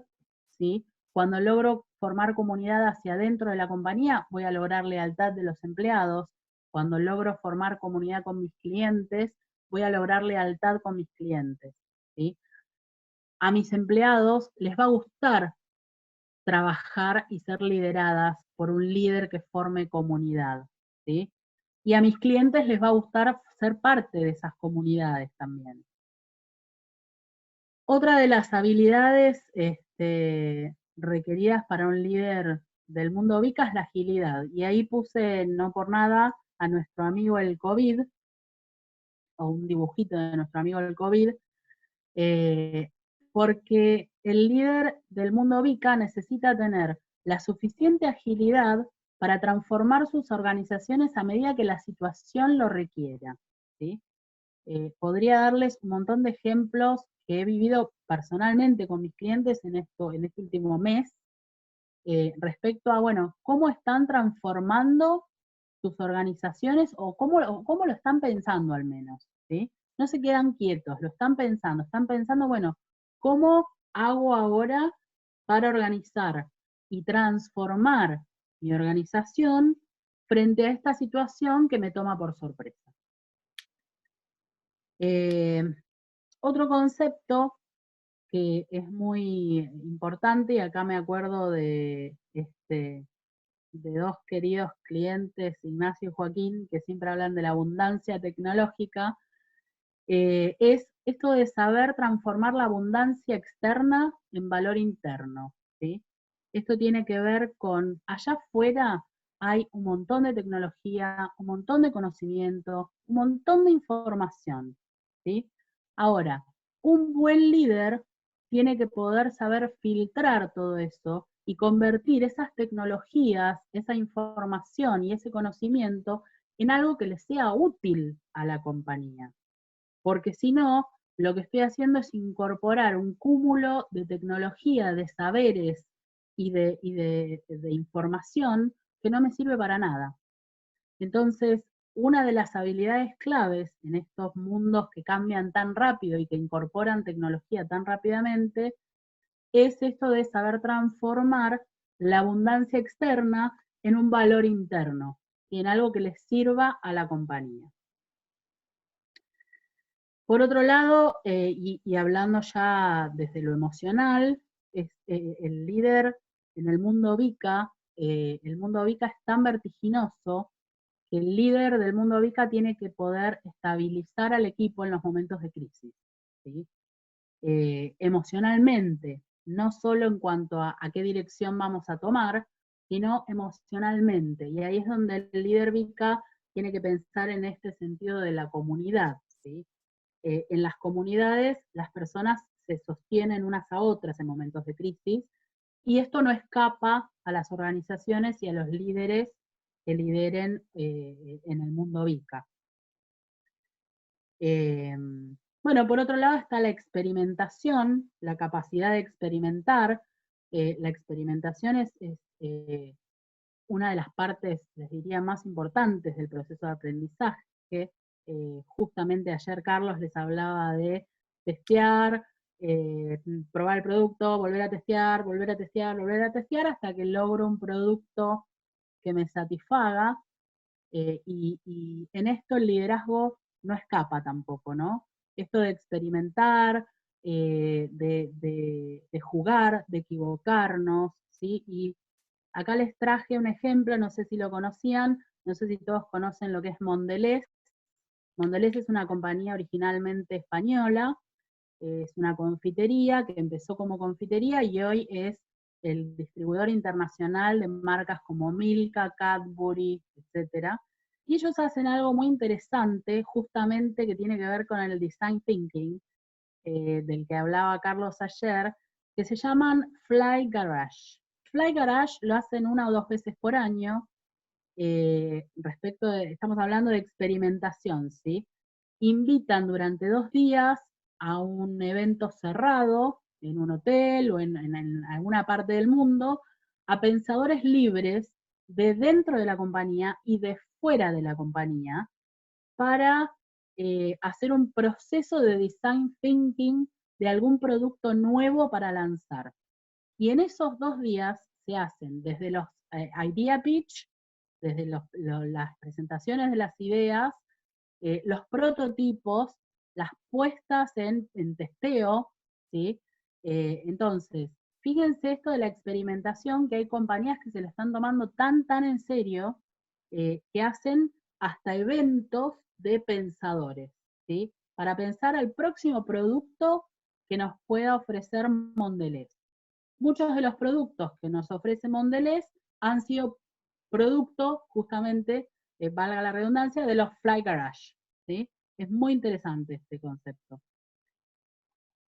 ¿sí? Cuando logro formar comunidad hacia adentro de la compañía, voy a lograr lealtad de los empleados. Cuando logro formar comunidad con mis clientes, voy a lograr lealtad con mis clientes, ¿sí? A mis empleados les va a gustar trabajar y ser lideradas por un líder que forme comunidad, ¿sí? Y a mis clientes les va a gustar ser parte de esas comunidades también. Otra de las habilidades requeridas para un líder del mundo VICA es la agilidad. Y ahí puse, no por nada, a nuestro amigo el COVID, o un dibujito de nuestro amigo el COVID, porque el líder del mundo VICA necesita tener la suficiente agilidad para transformar sus organizaciones a medida que la situación lo requiera, ¿sí? Podría darles un montón de ejemplos que he vivido personalmente con mis clientes en este último mes, respecto a, bueno, cómo están transformando sus organizaciones o cómo lo están pensando al menos, ¿sí? No se quedan quietos, lo están pensando, bueno, ¿cómo hago ahora para organizar y transformar mi organización frente a esta situación que me toma por sorpresa? Eh, Otro concepto que es muy importante, y acá me acuerdo de dos queridos clientes, Ignacio y Joaquín, que siempre hablan de la abundancia tecnológica, es esto de saber transformar la abundancia externa en valor interno, ¿sí? Esto tiene que ver con, allá afuera hay un montón de tecnología, un montón de conocimiento, un montón de información, ¿sí? Ahora, un buen líder tiene que poder saber filtrar todo eso y convertir esas tecnologías, esa información y ese conocimiento en algo que le sea útil a la compañía. Porque si no, lo que estoy haciendo es incorporar un cúmulo de tecnología, de saberes y de información que no me sirve para nada. Entonces, una de las habilidades claves en estos mundos que cambian tan rápido y que incorporan tecnología tan rápidamente es esto de saber transformar la abundancia externa en un valor interno y en algo que les sirva a la compañía. Por otro lado, y hablando ya desde lo emocional, el líder en el mundo VICA es tan vertiginoso que el líder del mundo VICA tiene que poder estabilizar al equipo en los momentos de crisis, ¿sí? Emocionalmente, no solo en cuanto a qué dirección vamos a tomar, sino emocionalmente. Y ahí es donde el líder VICA tiene que pensar en este sentido de la comunidad, ¿sí? En las comunidades las personas se sostienen unas a otras en momentos de crisis, y esto no escapa a las organizaciones y a los líderes que lideren en el mundo VICA. Bueno, por otro lado está la experimentación, la capacidad de experimentar. La experimentación es una de las partes, les diría, más importantes del proceso de aprendizaje. Justamente ayer Carlos les hablaba de testear, probar el producto, volver a testear, volver a testear, volver a testear, hasta que logro un producto que me satisfaga. Y en esto el liderazgo no escapa tampoco, ¿no? Esto de experimentar, de jugar, de equivocarnos, ¿sí? Y acá les traje un ejemplo, no sé si lo conocían, no sé si todos conocen lo que es Mondelez. Mondelez es una compañía originalmente española, es una confitería que empezó como confitería y hoy es el distribuidor internacional de marcas como Milka, Cadbury, etc. Y ellos hacen algo muy interesante, justamente que tiene que ver con el design thinking, del que hablaba Carlos ayer, que se llaman Fly Garage. Fly Garage lo hacen 1 o 2 veces por año, estamos hablando de experimentación, ¿sí? Invitan durante 2 días a un evento cerrado, en un hotel o en alguna parte del mundo, a pensadores libres de dentro de la compañía y de fuera de la compañía, para hacer un proceso de design thinking de algún producto nuevo para lanzar. Y en esos 2 días se hacen desde los idea pitch, desde las presentaciones de las ideas, los prototipos, las puestas en testeo, ¿sí? Entonces, fíjense esto de la experimentación, que hay compañías que se lo están tomando tan en serio, que hacen hasta eventos de pensadores, ¿sí? Para pensar al próximo producto que nos pueda ofrecer Mondelez. Muchos de los productos que nos ofrece Mondelez han sido producto, justamente, valga la redundancia, de los Fly Garage, ¿sí? Es muy interesante este concepto.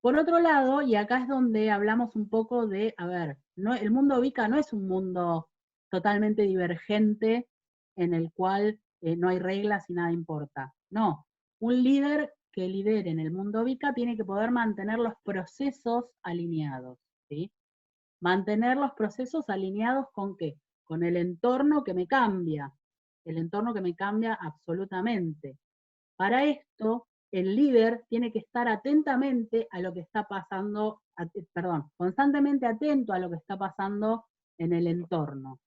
Por otro lado, y acá es donde hablamos un poco de, a ver, el mundo VICA no es un mundo totalmente divergente en el cual no hay reglas y nada importa. No, un líder que lidere en el mundo VICA tiene que poder mantener los procesos alineados, ¿sí? Mantener los procesos alineados ¿con qué? Con el entorno que me cambia, el entorno que me cambia absolutamente. Para esto, el líder tiene que estar atentamente a lo que está pasando, constantemente atento a lo que está pasando en el entorno.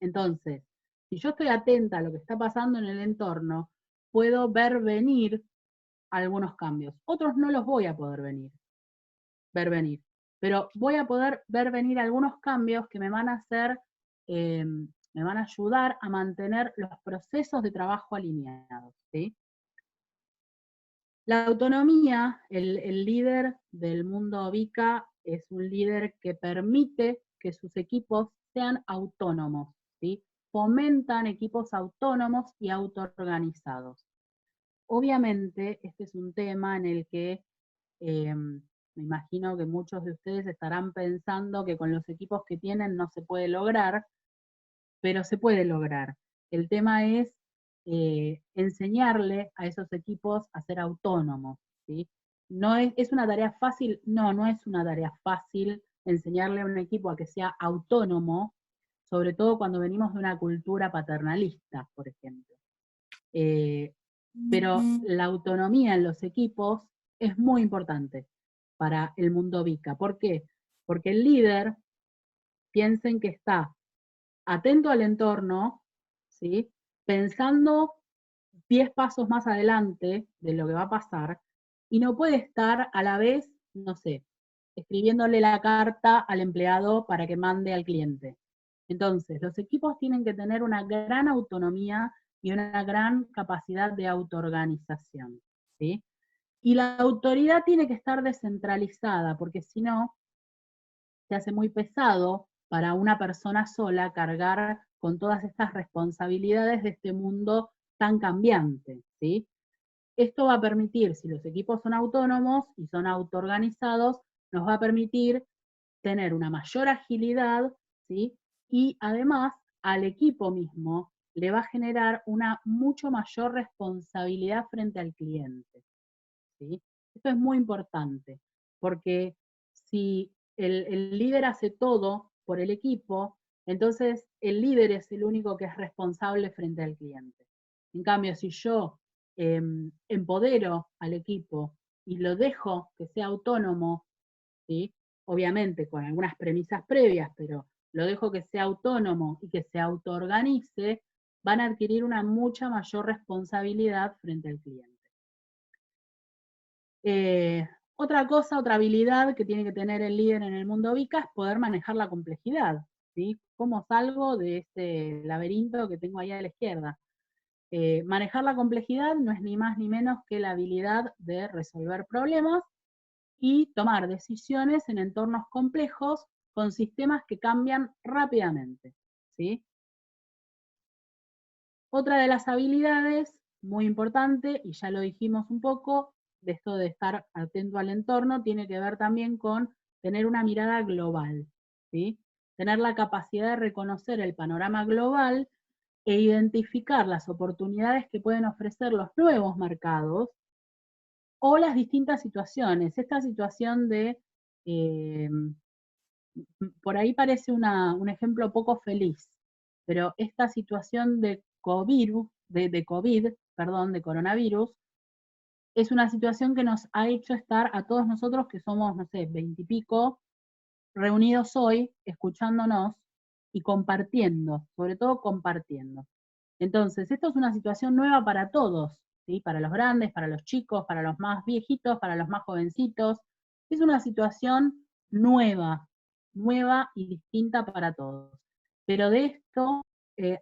Entonces, si yo estoy atenta a lo que está pasando en el entorno, puedo ver venir algunos cambios. Otros no los voy a poder ver venir. Pero voy a poder ver venir algunos cambios que me van a hacer, me van a ayudar a mantener los procesos de trabajo alineados, ¿sí? La autonomía, el líder del mundo VICA es un líder que permite que sus equipos sean autónomos, ¿sí? Fomentan equipos autónomos y autoorganizados. Obviamente, este es un tema en el que me imagino que muchos de ustedes estarán pensando que con los equipos que tienen no se puede lograr, pero se puede lograr. El tema es enseñarle a esos equipos a ser autónomos, ¿sí? No es una tarea fácil, no es una tarea fácil enseñarle a un equipo a que sea autónomo, sobre todo cuando venimos de una cultura paternalista, por ejemplo. Pero la autonomía en los equipos es muy importante para el mundo VICA. ¿Por qué? Porque el líder, piensen que está atento al entorno, ¿sí? Pensando 10 pasos más adelante de lo que va a pasar, y no puede estar a la vez, no sé, escribiéndole la carta al empleado para que mande al cliente. Entonces, los equipos tienen que tener una gran autonomía y una gran capacidad de autoorganización, ¿sí? Y la autoridad tiene que estar descentralizada, porque si no, se hace muy pesado para una persona sola cargar con todas estas responsabilidades de este mundo tan cambiante, ¿sí? Esto va a permitir, si los equipos son autónomos y son autoorganizados, nos va a permitir tener una mayor agilidad, ¿sí? Y además al equipo mismo le va a generar una mucho mayor responsabilidad frente al cliente, ¿sí? Esto es muy importante, porque si el líder hace todo por el equipo, entonces el líder es el único que es responsable frente al cliente. En cambio, si yo empodero al equipo y lo dejo que sea autónomo, ¿sí? Obviamente con algunas premisas previas, pero lo dejo que sea autónomo y que se autoorganice, van a adquirir una mucha mayor responsabilidad frente al cliente. Otra cosa, otra habilidad que tiene que tener el líder en el mundo VICA es poder manejar la complejidad, ¿sí? ¿Cómo salgo de este laberinto que tengo ahí a la izquierda? Manejar la complejidad no es ni más ni menos que la habilidad de resolver problemas y tomar decisiones en entornos complejos con sistemas que cambian rápidamente, ¿sí? Otra de las habilidades muy importante, y ya lo dijimos un poco, de esto de estar atento al entorno, tiene que ver también con tener una mirada global, ¿sí? Tener la capacidad de reconocer el panorama global e identificar las oportunidades que pueden ofrecer los nuevos mercados o las distintas situaciones. Esta situación de, por ahí parece un ejemplo poco feliz, pero esta situación de COVID, perdón, de coronavirus, es una situación que nos ha hecho estar a todos nosotros que somos, no sé, 20 y pico, reunidos hoy, escuchándonos y compartiendo, sobre todo compartiendo. Entonces, esto es una situación nueva para todos, ¿sí? Para los grandes, para los chicos, para los más viejitos, para los más jovencitos. Es una situación nueva, nueva y distinta para todos. Pero de esto,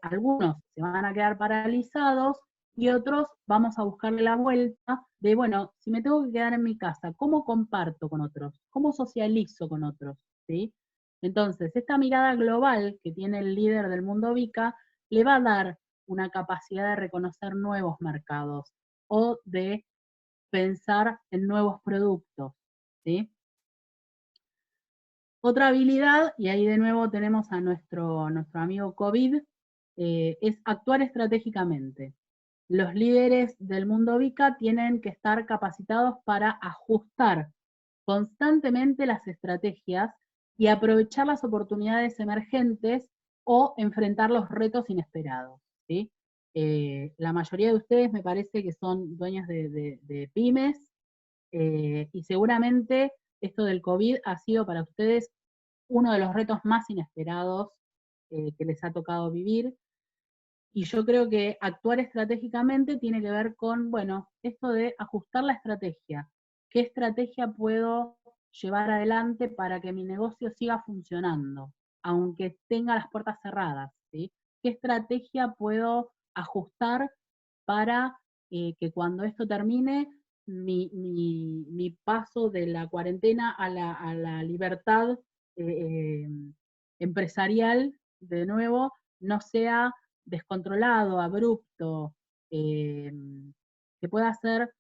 algunos se van a quedar paralizados y otros vamos a buscarle la vuelta de, bueno, si me tengo que quedar en mi casa, ¿cómo comparto con otros? ¿Cómo socializo con otros? ¿Sí? Entonces, esta mirada global que tiene el líder del mundo VICA le va a dar una capacidad de reconocer nuevos mercados o de pensar en nuevos productos, ¿sí? Otra habilidad, y ahí de nuevo tenemos a nuestro amigo COVID, es actuar estratégicamente. Los líderes del mundo VICA tienen que estar capacitados para ajustar constantemente las estrategias y aprovechar las oportunidades emergentes o enfrentar los retos inesperados, ¿sí? La mayoría de ustedes me parece que son dueños de pymes y seguramente esto del COVID ha sido para ustedes uno de los retos más inesperados que les ha tocado vivir. Y yo creo que actuar estratégicamente tiene que ver con, bueno, esto de ajustar la estrategia. ¿Qué estrategia puedo llevar adelante para que mi negocio siga funcionando, aunque tenga las puertas cerradas? ¿Sí? ¿Qué estrategia puedo ajustar para que cuando esto termine, mi paso de la cuarentena a la libertad eh, empresarial, de nuevo, no sea descontrolado, abrupto, eh, que pueda ser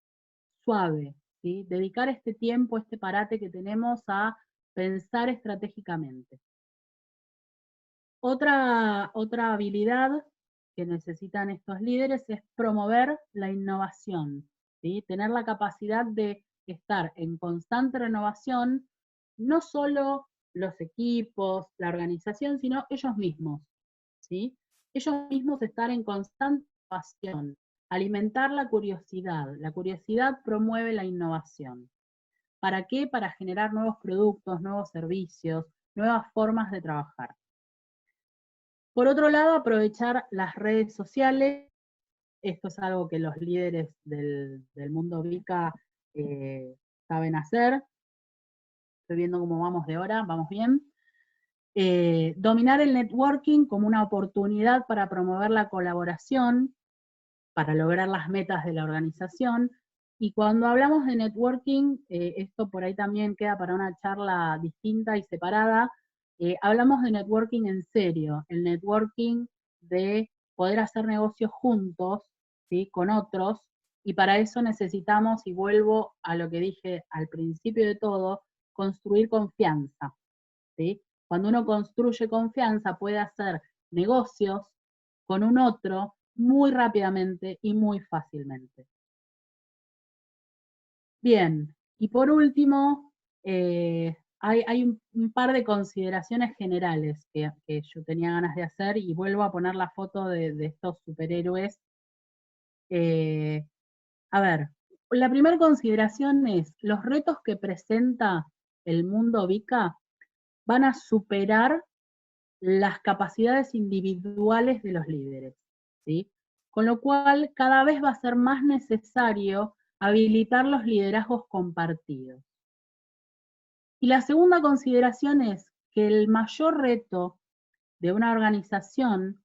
suave, ¿sí? Dedicar este tiempo, este parate que tenemos a pensar estratégicamente. Otra habilidad que necesitan estos líderes es promover la innovación, ¿sí? Tener la capacidad de estar en constante renovación, no solo los equipos, la organización, sino ellos mismos, ¿sí? Ellos mismos estar en constante innovación, alimentar la curiosidad. La curiosidad promueve la innovación. ¿Para qué? Para generar nuevos productos, nuevos servicios, nuevas formas de trabajar. Por otro lado, aprovechar las redes sociales. Esto es algo que los líderes del mundo VICA saben hacer. Estoy viendo cómo vamos de hora, vamos bien. Dominar el networking como una oportunidad para promover la colaboración, para lograr las metas de la organización, Y cuando hablamos de networking, esto por ahí también queda para una charla distinta y separada, hablamos de networking en serio, el networking de poder hacer negocios juntos, ¿sí? Con otros, y para eso necesitamos, y vuelvo a lo que dije al principio de todo, construir confianza, ¿sí? Cuando uno construye confianza puede hacer negocios con un otro muy rápidamente y muy fácilmente. Bien, y por último, hay un par de consideraciones generales que yo tenía ganas de hacer y vuelvo a poner la foto de estos superhéroes. Eh, a ver, la primera consideración es, los retos que presenta el mundo VICA van a superar las capacidades individuales de los líderes, ¿sí? Con lo cual, cada vez va a ser más necesario habilitar los liderazgos compartidos. Y la segunda consideración es que el mayor reto de una organización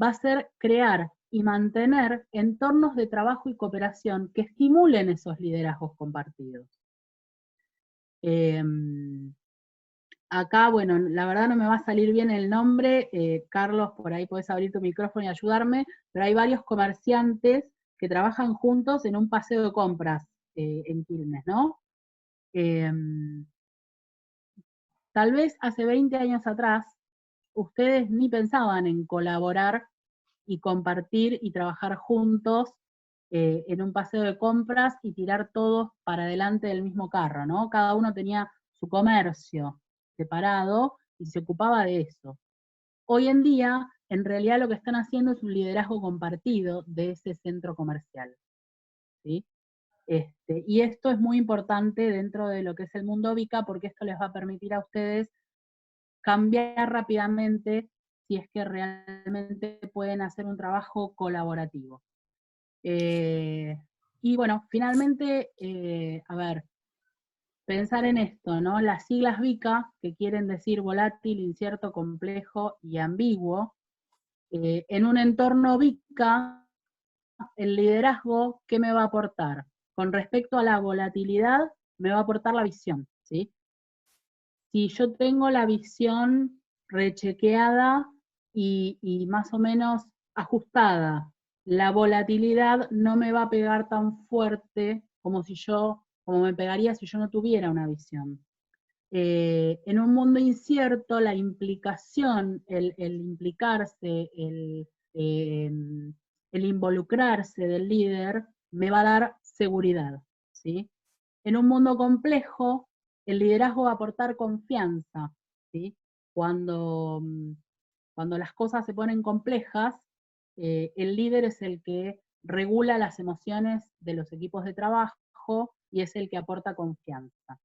va a ser crear y mantener entornos de trabajo y cooperación que estimulen esos liderazgos compartidos. Acá, bueno, la verdad no me va a salir bien el nombre, Carlos, por ahí podés abrir tu micrófono y ayudarme, pero hay varios comerciantes que trabajan juntos en un paseo de compras en Quilmes, ¿no? Tal vez hace 20 años atrás, ustedes ni pensaban en colaborar y compartir y trabajar juntos en un paseo de compras y tirar todos para adelante del mismo carro, ¿no? Cada uno tenía su comercio separado y se ocupaba de eso. Hoy en día, en realidad lo que están haciendo es un liderazgo compartido de ese centro comercial, ¿sí? Y esto es muy importante dentro de lo que es el mundo VICA porque esto les va a permitir a ustedes cambiar rápidamente si es que realmente pueden hacer un trabajo colaborativo. Y bueno, finalmente, a ver, pensar en esto, ¿no? Las siglas VICA, que quieren decir volátil, incierto, complejo y ambiguo, en un entorno VICA, el liderazgo, ¿qué me va a aportar? Con respecto a la volatilidad, me va a aportar la visión, ¿sí? Si yo tengo la visión rechequeada y más o menos ajustada, la volatilidad no me va a pegar tan fuerte como me pegaría si yo no tuviera una visión. En un mundo incierto, la implicación, el implicarse, eh, el involucrarse del líder me va a dar seguridad, ¿sí? En un mundo complejo, el liderazgo va a aportar confianza, ¿sí? Cuando, cuando las cosas se ponen complejas, el líder es el que regula las emociones de los equipos de trabajo y es el que aporta confianza.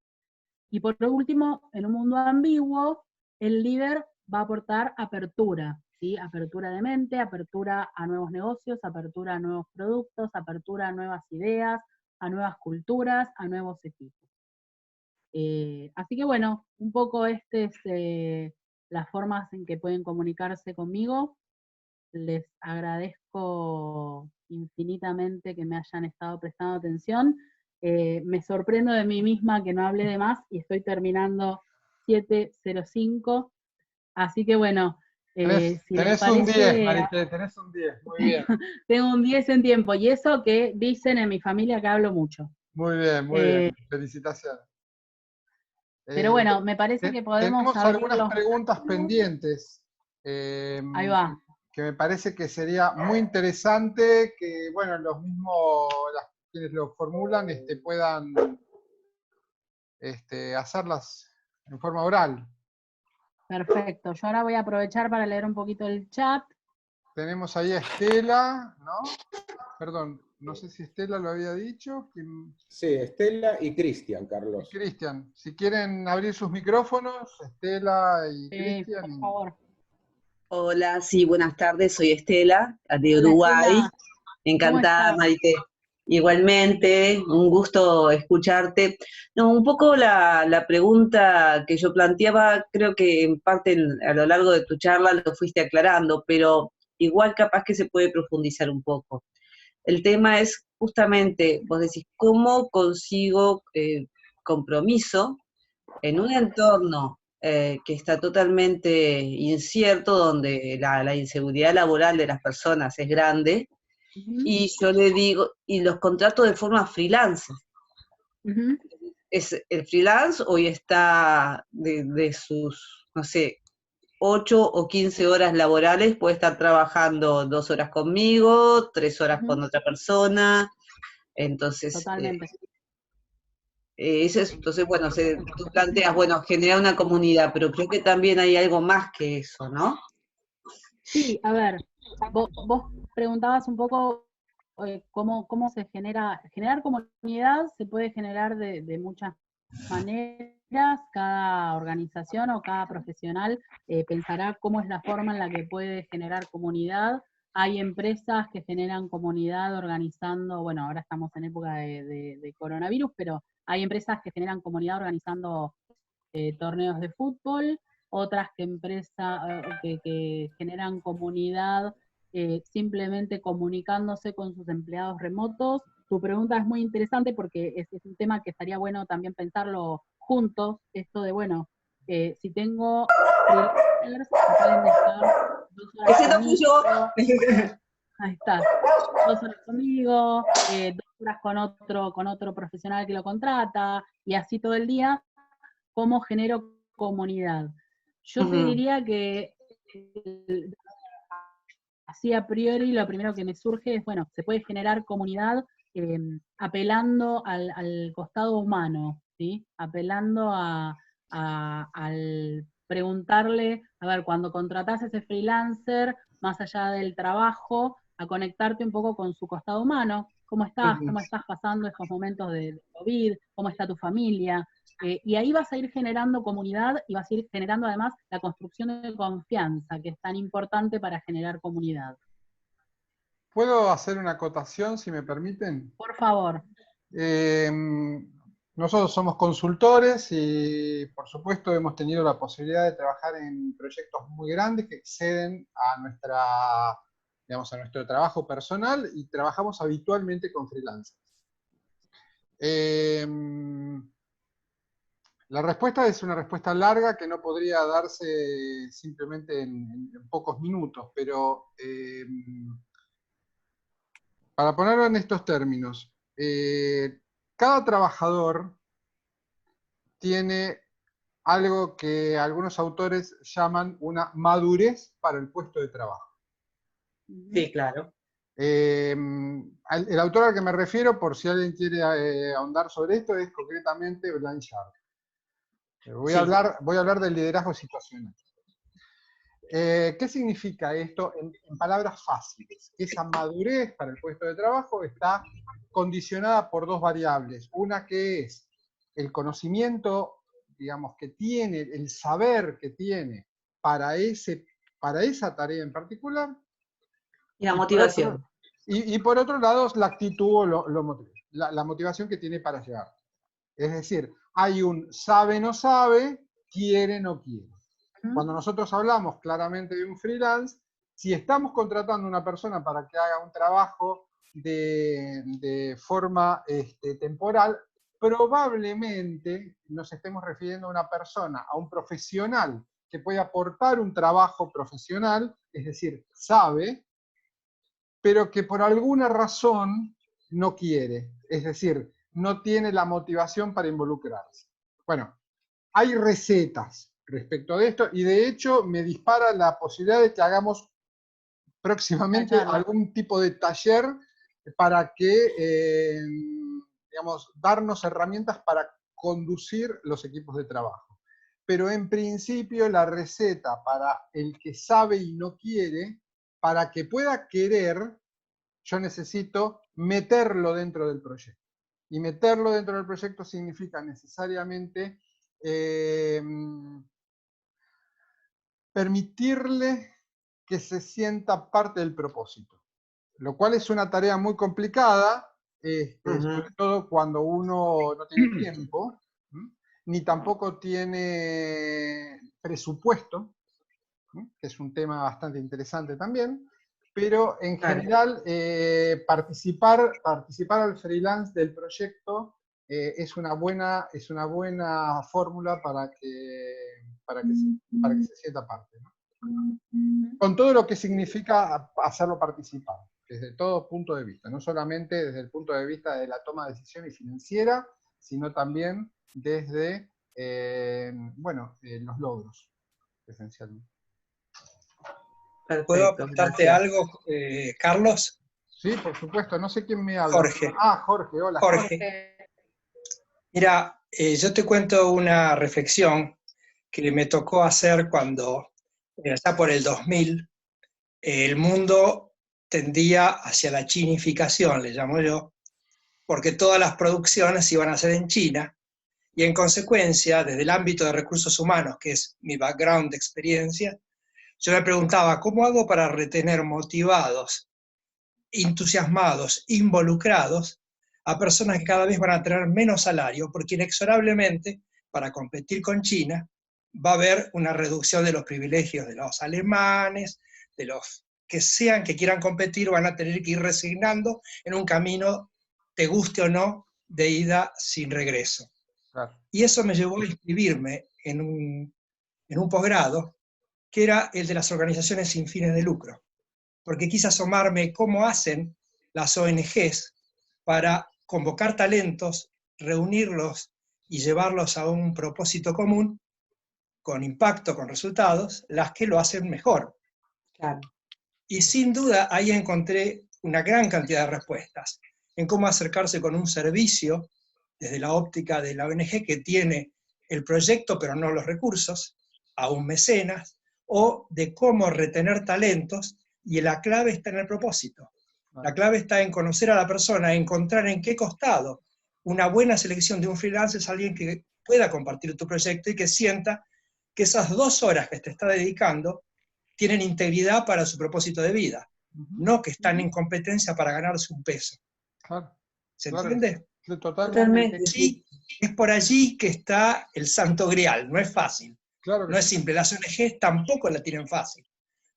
Y por último, en un mundo ambiguo, el líder va a aportar apertura, ¿sí? Apertura de mente, apertura a nuevos negocios, apertura a nuevos productos, apertura a nuevas ideas, a nuevas culturas, a nuevos equipos. Así que bueno, un poco las formas en que pueden comunicarse conmigo. Les agradezco infinitamente que me hayan estado prestando atención. Me sorprendo de mí misma que no hablé de más y estoy terminando 7:05. Así que bueno, si les Tenés un 10, parece, Marité, tenés un 10, muy bien. tengo un 10 en tiempo. Y eso que dicen en mi familia que hablo mucho. Muy bien, muy bien. Felicitaciones. Pero bueno, me parece que podemos Tenemos algunas abrirlo. preguntas pendientes Ahí va. que me parece que sería muy interesante que, bueno, los mismos, quienes lo formulan, puedan hacerlas en forma oral. Perfecto. Yo ahora voy a aprovechar para leer un poquito el chat. Tenemos ahí a Estela, ¿no? Perdón, no sé si Estela lo había dicho. Sí, Estela y Cristian, Carlos. Cristian, si quieren abrir sus micrófonos, Estela y Cristian. Por favor. Hola, sí, buenas tardes, soy Estela, de Hola, Uruguay. Estela. Encantada, Maite. Igualmente, un gusto escucharte. No, un poco la pregunta que yo planteaba, creo que en parte a lo largo de tu charla lo fuiste aclarando, pero igual capaz que se puede profundizar un poco. El tema es justamente vos decís, ¿cómo consigo compromiso en un entorno que está totalmente incierto, donde la inseguridad laboral de las personas es grande? Y yo le digo, y los contrato de forma freelance. Es el freelance hoy está de sus, no sé, 8 o 15 horas laborales, puede estar trabajando 2 horas conmigo, 3 horas con otra persona. Entonces, Totalmente. entonces bueno, tú planteas, bueno, generar una comunidad, pero creo que también hay algo más que eso, ¿no? Sí, a ver, vos preguntabas un poco cómo se generar comunidad se puede generar de muchas maneras, cada organización o cada profesional pensará cómo es la forma en la que puede generar comunidad. Hay empresas que generan comunidad organizando, bueno, ahora estamos en época de coronavirus, pero hay empresas que generan comunidad organizando torneos de fútbol, otras que generan comunidad simplemente comunicándose con sus empleados remotos. Tu pregunta es muy interesante porque es un tema que estaría bueno también pensarlo juntos, esto de, bueno, si tengo freelancers que pueden estar 2 horas Ese no fui yo. conmigo, ahí está, 2 horas conmigo, 2 horas con otro profesional que lo contrata, y así todo el día, ¿cómo genero comunidad? Yo te diría que así a priori lo primero que me surge es, bueno, se puede generar comunidad apelando al costado humano, ¿sí? Apelando al preguntarle, a ver, cuando contratás a ese freelancer, más allá del trabajo, a conectarte un poco con su costado humano. ¿Cómo estás? ¿Cómo estás pasando estos momentos de COVID? ¿Cómo está tu familia? Y ahí vas a ir generando comunidad y vas a ir generando además la construcción de confianza, que es tan importante para generar comunidad. ¿Puedo hacer una acotación, si me permiten? Por favor. Nosotros somos consultores y, por supuesto, hemos tenido la posibilidad de trabajar en proyectos muy grandes que exceden a digamos, a nuestro trabajo personal, y trabajamos habitualmente con freelancers. La respuesta es una respuesta larga que no podría darse simplemente en pocos minutos, pero para ponerlo en estos términos, cada trabajador tiene algo que algunos autores llaman una madurez para el puesto de trabajo. Sí, claro. El autor al que me refiero, por si alguien quiere ahondar sobre esto, es concretamente Blanchard. Voy a hablar del liderazgo situacional. ¿Qué significa esto en palabras fáciles? Esa madurez para el puesto de trabajo está condicionada por dos variables. Una que es el conocimiento, digamos, que tiene, el saber que tiene para esa tarea en particular. Y la motivación. Y por otro lado, la actitud o la motivación que tiene para llegar. Es decir, hay un sabe, no sabe, quiere, no quiere. Cuando nosotros hablamos claramente de un freelance, si estamos contratando a una persona para que haga un trabajo de forma temporal, probablemente nos estemos refiriendo a una persona, a un profesional que puede aportar un trabajo profesional, es decir, sabe, pero que por alguna razón no quiere, es decir, no tiene la motivación para involucrarse. Bueno, hay recetas respecto de esto, y de hecho me dispara la posibilidad de que hagamos próximamente algún tipo de taller para que, digamos, darnos herramientas para conducir los equipos de trabajo. Pero en principio la receta para el que sabe y no quiere, para que pueda querer, yo necesito meterlo dentro del proyecto. Y meterlo dentro del proyecto significa necesariamente permitirle que se sienta parte del propósito, lo cual es una tarea muy complicada, sobre todo cuando uno no tiene tiempo, ni tampoco tiene presupuesto, que es un tema bastante interesante también, pero en general participar al freelance del proyecto es una buena fórmula para que se sienta parte, ¿no? Con todo lo que significa hacerlo participar, desde todo punto de vista, no solamente desde el punto de vista de la toma de decisiones financiera, sino también desde los logros, esencialmente. ¿Puedo Perfecto, aportarte gracias. algo, Carlos? Sí, por supuesto, no sé quién me habla. Jorge. Jorge, hola. Jorge. Mira, yo te cuento una reflexión que me tocó hacer cuando, ya por el 2000, el mundo tendía hacia la chinificación, le llamo yo, porque todas las producciones iban a ser en China, y en consecuencia, desde el ámbito de recursos humanos, que es mi background de experiencia, yo me preguntaba, ¿cómo hago para retener motivados, entusiasmados, involucrados a personas que cada vez van a tener menos salario? Porque inexorablemente, para competir con China, va a haber una reducción de los privilegios de los alemanes, de los que sean que quieran competir, van a tener que ir resignando en un camino, te guste o no, de ida sin regreso. Claro. Y eso me llevó a inscribirme en un posgrado, que era el de las organizaciones sin fines de lucro, porque quise asomarme cómo hacen las ONGs para convocar talentos, reunirlos y llevarlos a un propósito común, con impacto, con resultados, las que lo hacen mejor. Claro. Y sin duda ahí encontré una gran cantidad de respuestas en cómo acercarse con un servicio desde la óptica de la ONG que tiene el proyecto pero no los recursos, a un mecenas, o de cómo retener talentos, y la clave está en el propósito. La clave está en conocer a la persona, encontrar en qué costado una buena selección de un freelance es alguien que pueda compartir tu proyecto y que sienta que esas 2 horas que te está dedicando tienen integridad para su propósito de vida, no que están en competencia para ganarse un peso. Claro. ¿Se Claro. entiende? Totalmente. Sí, es por allí que está el santo grial, no es fácil, Claro que no es sí. simple, las ONGs tampoco la tienen fácil,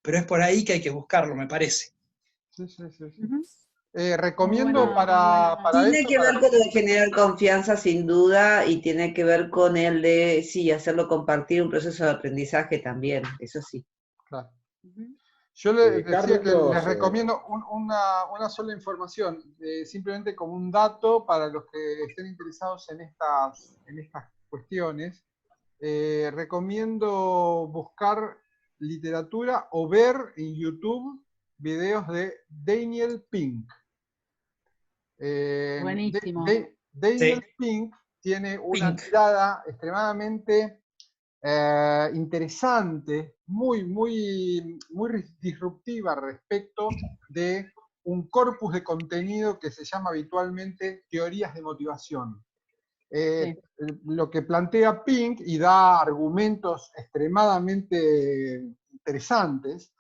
pero es por ahí que hay que buscarlo, me parece. Sí. Ujú. Recomiendo Muy para Tiene eso, que ver con el generar confianza, sin duda, y tiene que ver con el de, sí, hacerlo compartir un proceso de aprendizaje también, eso sí. claro. Ujú. Yo les decía que les Carlos, recomiendo una sola información, simplemente como un dato para los que estén interesados en estas cuestiones. Recomiendo buscar literatura o ver en YouTube videos de Daniel Pink. Buenísimo. Daniel Sí. Pink tiene una Pink. mirada extremadamente interesante, muy disruptiva respecto de un corpus de contenido que se llama habitualmente teorías de motivación. Sí. Lo que plantea Pink, y da argumentos extremadamente interesantes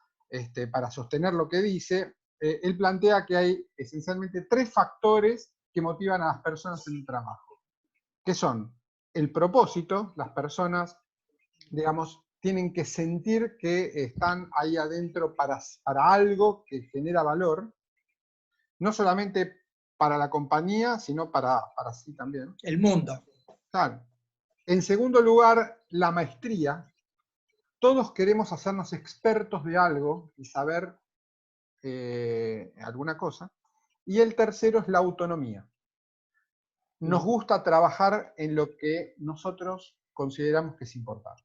para sostener lo que dice, él plantea que hay esencialmente 3 factores que motivan a las personas en el trabajo, que son el propósito. Las personas, digamos, tienen que sentir que están ahí adentro para algo que genera valor, no solamente para la compañía, sino para sí también. El mundo. Claro. En segundo lugar, la maestría. Todos queremos hacernos expertos de algo y saber alguna cosa. Y el tercero es la autonomía. Nos gusta trabajar en lo que nosotros consideramos que es importante.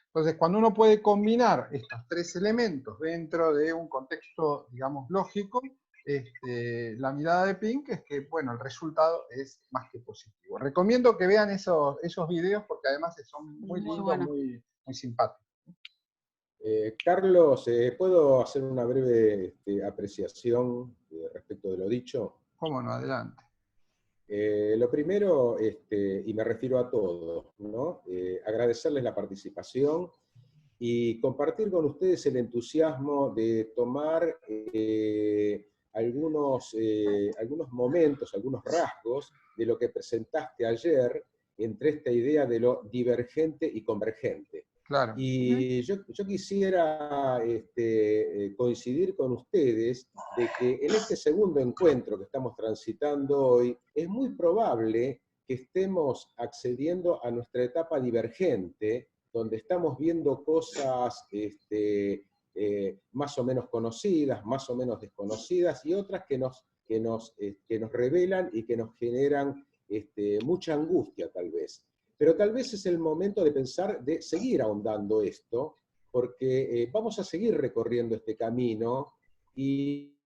Entonces, cuando uno puede combinar estos 3 elementos dentro de un contexto, digamos, lógico, la mirada de Pink es que, bueno, el resultado es más que positivo. Recomiendo que vean esos videos porque además son muy lindos, bueno. muy simpáticos. Carlos, ¿puedo hacer una breve apreciación respecto de lo dicho? Cómo no, adelante. Lo primero, y me refiero a todos, ¿no? Agradecerles la participación y compartir con ustedes el entusiasmo de tomar algunos momentos, algunos rasgos de lo que presentaste ayer entre esta idea de lo divergente y convergente. Claro. Y yo quisiera coincidir con ustedes de que en este segundo encuentro que estamos transitando hoy, es muy probable que estemos accediendo a nuestra etapa divergente, donde estamos viendo cosas más o menos conocidas, más o menos desconocidas, y otras que nos revelan y que nos generan mucha angustia tal vez. Pero tal vez es el momento de pensar, de seguir ahondando esto, porque vamos a seguir recorriendo este camino y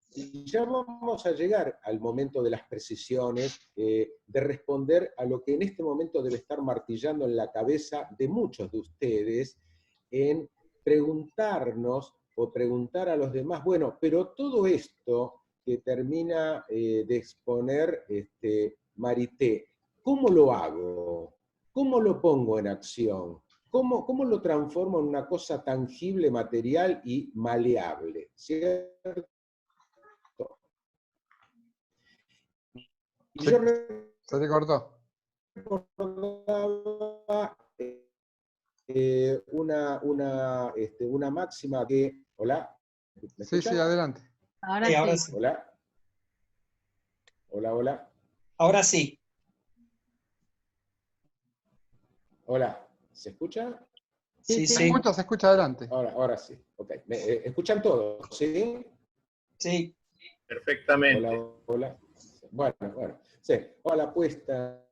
ya vamos a llegar al momento de las precisiones, de responder a lo que en este momento debe estar martillando en la cabeza de muchos de ustedes, en preguntarnos o preguntar a los demás, bueno, pero todo esto que termina de exponer Marité, ¿cómo lo hago? ¿Cómo lo pongo en acción? ¿Cómo lo transformo en una cosa tangible, material y maleable? ¿Cierto? Y yo Se te cortó. recordaba una máxima que... ¿Hola? ¿Me Sí, escuchan? sí, adelante. Ahora Sí, ahora sí. sí. ¿Hola? Hola, hola. Ahora sí. Hola. ¿Se escucha? Sí, Sí, sí, Se escucha adelante. Ahora sí. Ok. ¿Escuchan todos? ¿Sí? sí. Perfectamente. Hola, hola. Bueno. Sí. Hola, apuesta.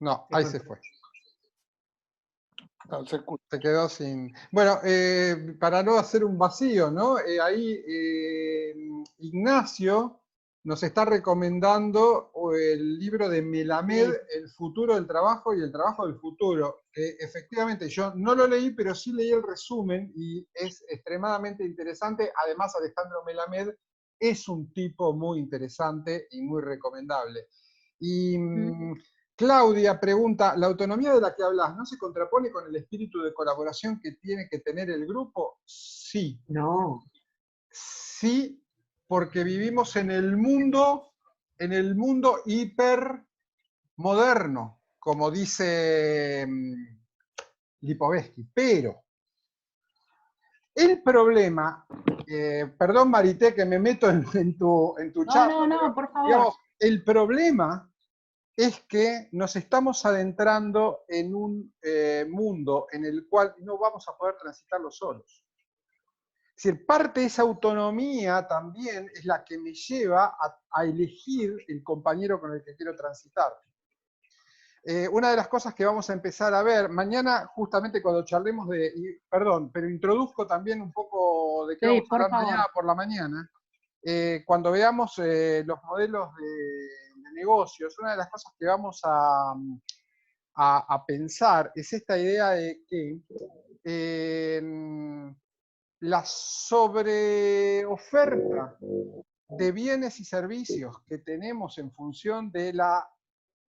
No, ahí se fue. No, se quedó sin... Bueno, para no hacer un vacío, ¿no? Ahí Ignacio nos está recomendando el libro de Melamed, El futuro del trabajo y el trabajo del futuro. Efectivamente, yo no lo leí, pero sí leí el resumen y es extremadamente interesante. Además, Alejandro Melamed es un tipo muy interesante y muy recomendable. Y... Claudia pregunta, ¿la autonomía de la que hablas no se contrapone con el espíritu de colaboración que tiene que tener el grupo? Sí. No. Sí, porque vivimos en el mundo hipermoderno, como dice Lipovetsky. Pero el problema, perdón Marité que me meto en tu charla, No, pero, por favor. digamos, el problema es que nos estamos adentrando en un mundo en el cual no vamos a poder transitarlo solos. Es decir, parte de esa autonomía también es la que me lleva a elegir el compañero con el que quiero transitar. Una de las cosas que vamos a empezar a ver, mañana justamente cuando charlemos perdón, pero introduzco también un poco de qué Sí, vamos a por hablar favor. mañana por la mañana, cuando veamos los modelos de negocios, una de las cosas que vamos a pensar es esta idea de que la sobreoferta de bienes y servicios que tenemos en función de la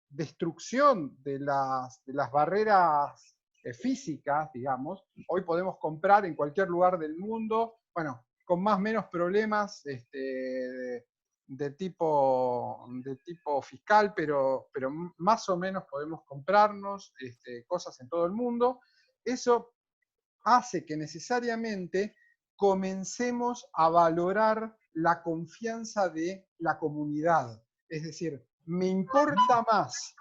destrucción de las barreras físicas, digamos, hoy podemos comprar en cualquier lugar del mundo, bueno, con más o menos problemas de tipo fiscal, pero más o menos podemos comprarnos cosas en todo el mundo. Eso hace que necesariamente comencemos a valorar la confianza de la comunidad. Es decir, me importa más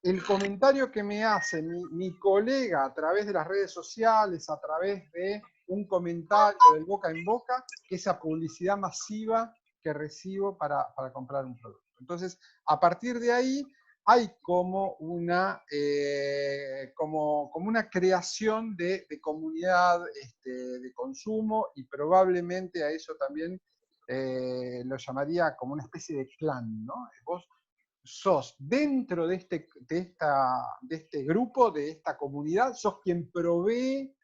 el comentario que me hace mi colega a través de las redes sociales, a través de un comentario del boca en boca, que esa publicidad masiva que recibo para comprar un producto. Entonces, a partir de ahí, hay como una creación de comunidad de consumo, y probablemente a eso también lo llamaría como una especie de clan, ¿no? Vos sos dentro de este grupo, de esta comunidad, sos quien provee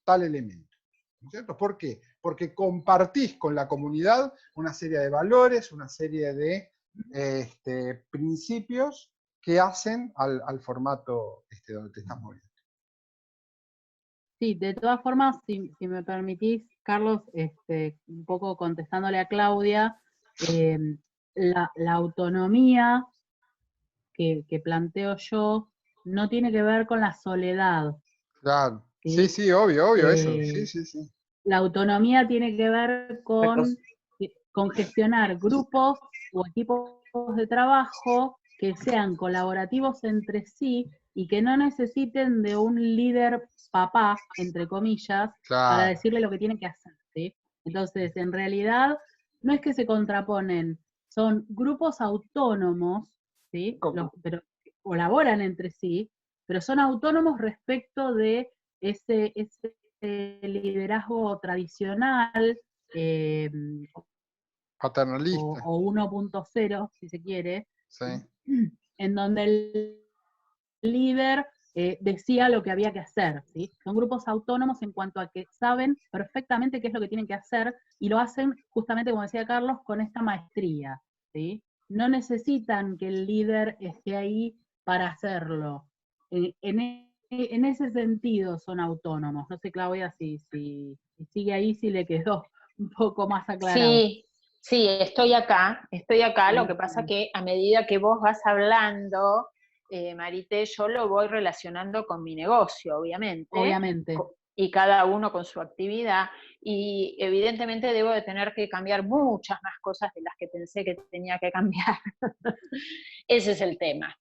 tal elemento, ¿no es cierto? ¿Por qué? Porque compartís con la comunidad una serie de valores, una serie de principios que hacen al formato donde te estás moviendo. Sí, de todas formas, si me permitís, Carlos, un poco contestándole a Claudia, la autonomía que planteo yo no tiene que ver con la soledad. Claro. ¿Sí? Sí, obvio, eso. Eh, Sí. La autonomía tiene que ver con gestionar grupos o equipos de trabajo que sean colaborativos entre sí y que no necesiten de un líder papá, entre comillas, para Claro. decirle lo que tiene que hacer, ¿sí? Entonces, en realidad, no es que se contraponen, son grupos autónomos, ¿sí? Pero colaboran entre sí, pero son autónomos respecto de ese liderazgo tradicional Paternalista. o 1.0, si se quiere, Sí. en donde el líder decía lo que había que hacer, ¿sí? Son grupos autónomos en cuanto a que saben perfectamente qué es lo que tienen que hacer y lo hacen justamente, como decía Carlos, con esta maestría, ¿sí? No necesitan que el líder esté ahí para hacerlo. En ese sentido son autónomos. No sé, Claudia, si sigue ahí, si le quedó un poco más aclarado. Sí, estoy acá. Lo que pasa que a medida que vos vas hablando, Marité, yo lo voy relacionando con mi negocio, obviamente. Obviamente. Y cada uno con su actividad. Y evidentemente debo de tener que cambiar muchas más cosas de las que pensé que tenía que cambiar. Ese es el tema.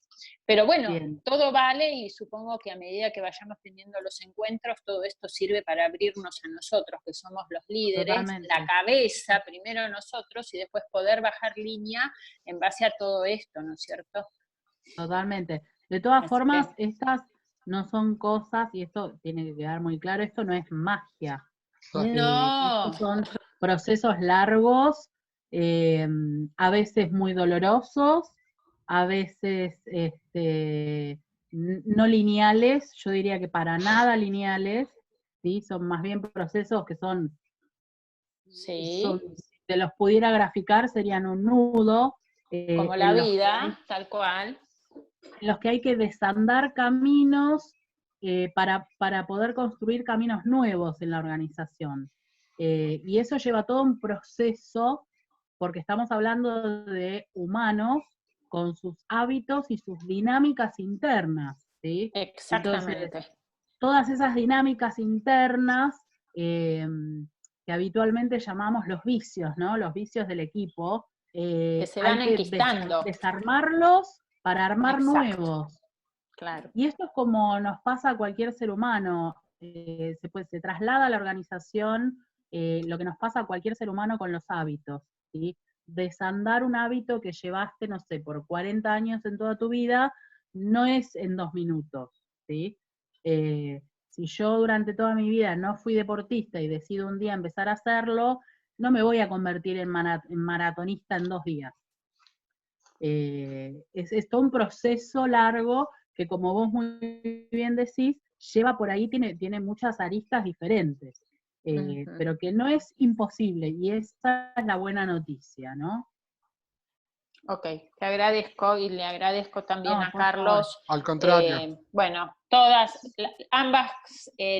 Pero bueno, Bien. todo vale y supongo que a medida que vayamos teniendo los encuentros, todo esto sirve para abrirnos a nosotros, que somos los líderes, Totalmente. la cabeza, primero nosotros y después poder bajar línea en base a todo esto, ¿no es cierto? Totalmente. De todas Así formas, que, estas no son cosas, y esto tiene que quedar muy claro, esto no es magia. no, Estos son procesos largos, a veces muy dolorosos, a veces no lineales, yo diría que para nada lineales, ¿sí? Son más bien procesos que son, sí, si te los pudiera graficar, serían un nudo, como la en vida, tal cual. los que hay que desandar caminos para poder construir caminos nuevos en la organización. Y eso lleva todo un proceso, porque estamos hablando de humanos con sus hábitos y sus dinámicas internas, ¿sí? Exactamente. Entonces, todas esas dinámicas internas que habitualmente llamamos los vicios, ¿no? Los vicios del equipo, Que se hay van que enquistando. desarmarlos para armar Exacto. nuevos. Claro. Y esto es como nos pasa a cualquier ser humano, se traslada a la organización lo que nos pasa a cualquier ser humano con los hábitos, ¿sí? Desandar un hábito que llevaste, no sé, por 40 años en toda tu vida, no es en 2 minutos, ¿sí? Si yo durante toda mi vida no fui deportista y decido un día empezar a hacerlo, no me voy a convertir en maratonista en 2 días. Es todo un proceso largo que, como vos muy bien decís, lleva por ahí, tiene muchas aristas diferentes, pero que no es imposible, y esa es la buena noticia, ¿no? Ok, te agradezco y le agradezco también a por favor. Carlos. Al contrario. Bueno, ambas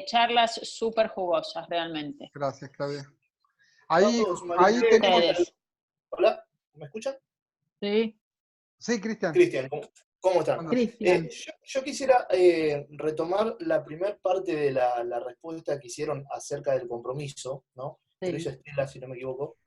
charlas súper jugosas, realmente. Gracias, Claudia. Ahí Marité, tenemos... Ustedes. Hola, ¿me escuchan? Sí, Sí, Cristian. Cristian, ¿cómo están? Cristian. Yo quisiera retomar la primera parte de la respuesta que hicieron acerca del compromiso, ¿no? Que lo hizo Estela, si no me equivoco,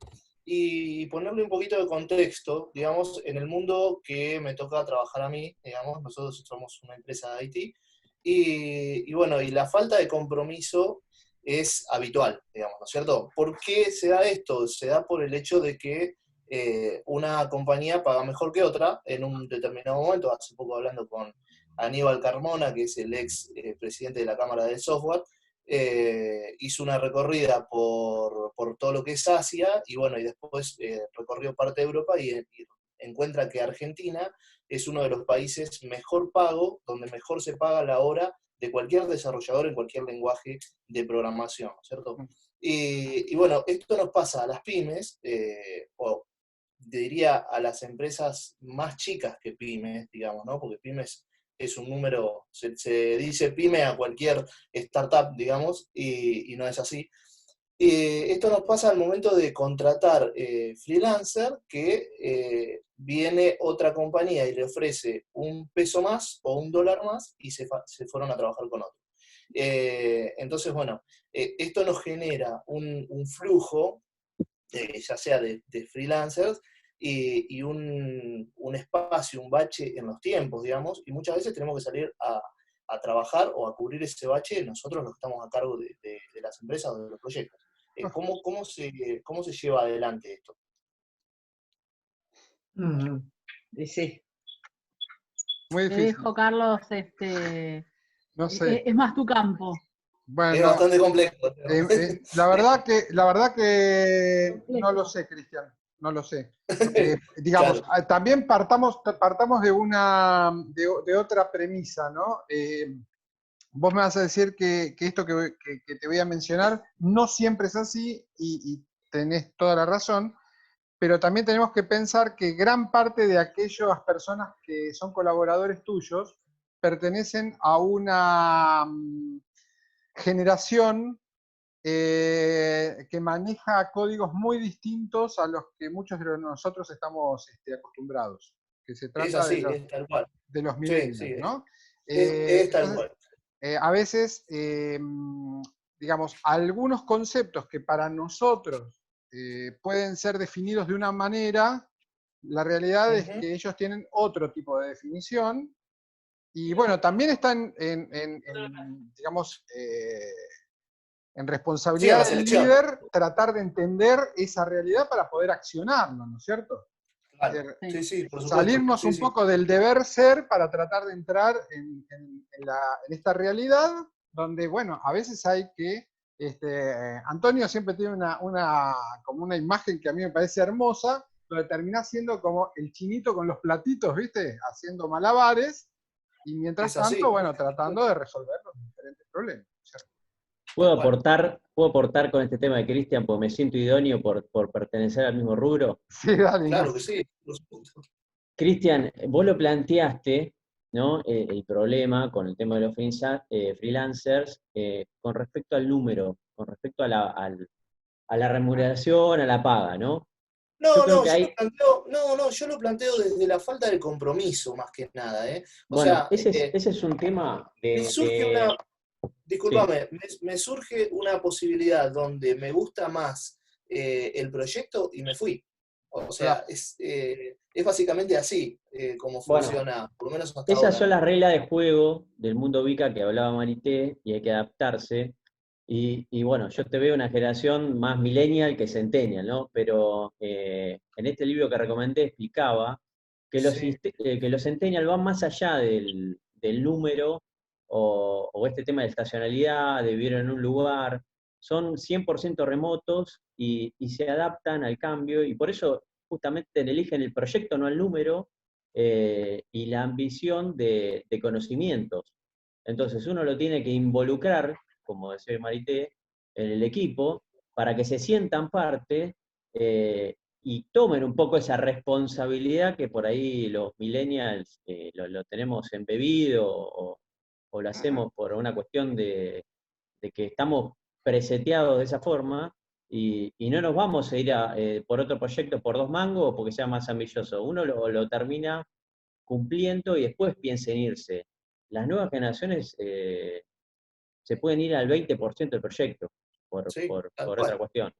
y ponerle un poquito de contexto, digamos, en el mundo que me toca trabajar a mí, digamos, nosotros somos una empresa de IT, y bueno, y la falta de compromiso es habitual, digamos, ¿no es cierto? ¿Por qué se da esto? Se da por el hecho de que una compañía paga mejor que otra en un determinado momento. Hace poco hablando con Aníbal Carmona, que es el ex presidente de la Cámara del Software, hizo una recorrida por todo lo que es Asia, y bueno, y después recorrió parte de Europa y encuentra que Argentina es uno de los países mejor pago, donde mejor se paga la hora de cualquier desarrollador en cualquier lenguaje de programación, ¿cierto? Y bueno, esto nos pasa a las pymes, o diría a las empresas más chicas que pymes, digamos, ¿no? Porque pymes es un número, se dice pyme a cualquier startup, digamos, y no es así. Esto nos pasa al momento de contratar freelancer, que viene otra compañía y le ofrece un peso más o un dólar más y se fueron a trabajar con otro. Entonces, bueno, esto nos genera un flujo, ya sea de freelancers, y un espacio, un bache en los tiempos, digamos, y muchas veces tenemos que salir a trabajar o a cubrir ese bache nosotros los que estamos a cargo de las empresas o de los proyectos. ¿Cómo se lleva adelante esto? Sí. Muy Te difícil. dejo, Carlos, No sé. es más tu campo. Es Bueno, bastante complejo. la verdad que no lo sé, Cristian, no lo sé. Digamos, Claro. también partamos de otra premisa, ¿no? Vos me vas a decir que esto que te voy a mencionar no siempre es así y tenés toda la razón, pero también tenemos que pensar que gran parte de aquellas personas que son colaboradores tuyos pertenecen a una generación que maneja códigos muy distintos a los que muchos de nosotros estamos acostumbrados, que se Es trata así, es tal cual. de los Sí, millennials, sí, ¿no? es tal Entonces, cual. a veces, digamos, algunos conceptos que para nosotros pueden ser definidos de una manera, la realidad es que ellos tienen otro tipo de definición, y bueno, también están digamos, en Sí, en la responsabilidad del selección. líder tratar de entender esa realidad para poder accionarlo, ¿no es cierto? Claro. Sí, sí, por supuesto. Salirnos Sí, un sí. poco del deber ser para tratar de entrar en esta realidad donde, bueno, a veces hay que... Antonio siempre tiene como una imagen que a mí me parece hermosa, donde termina siendo como el chinito con los platitos, ¿viste? Haciendo malabares, y mientras Es así. tanto, bueno, tratando de resolver los diferentes problemas. ¿Puedo aportar con este tema de Cristian, porque me siento idóneo por pertenecer al mismo rubro? Sí, dale. Claro que sí, por supuesto. Cristian, vos lo planteaste, ¿no? El problema con el tema de los freelancers con respecto al número, con respecto a la remuneración, a la paga, ¿no? Yo No, creo no, que yo lo hay, planteo, yo lo planteo desde la falta de compromiso, más que nada, ¿eh? O bueno, sea, ese es un tema me surge una, sí. discúlpame, me surge una posibilidad donde me gusta más el proyecto y me fui. O sea, es básicamente así como Bueno, funciona, por lo menos hasta esas ahora, son ¿no? las reglas de juego del mundo VICA que hablaba Marité, y hay que adaptarse. Y bueno, yo te veo una generación más millennial que centennial, ¿no? Pero en este libro que recomendé explicaba que Sí. que los centennial van más allá del número o este tema de estacionalidad, de vivir en un lugar. Son 100% remotos y se adaptan al cambio, y por eso justamente eligen el proyecto, no el número, y la ambición de conocimientos. Entonces uno lo tiene que involucrar, como decía Marité, en el equipo, para que se sientan parte y tomen un poco esa responsabilidad que por ahí los millennials lo tenemos embebido o lo hacemos por una cuestión de que estamos preseteados de esa forma y no nos vamos a ir por otro proyecto por 2 mangos porque sea más ambicioso. Uno lo termina cumpliendo y después piensa en irse. Las nuevas generaciones se pueden ir al 20% del proyecto Sí, tal por otra cual. cuestión.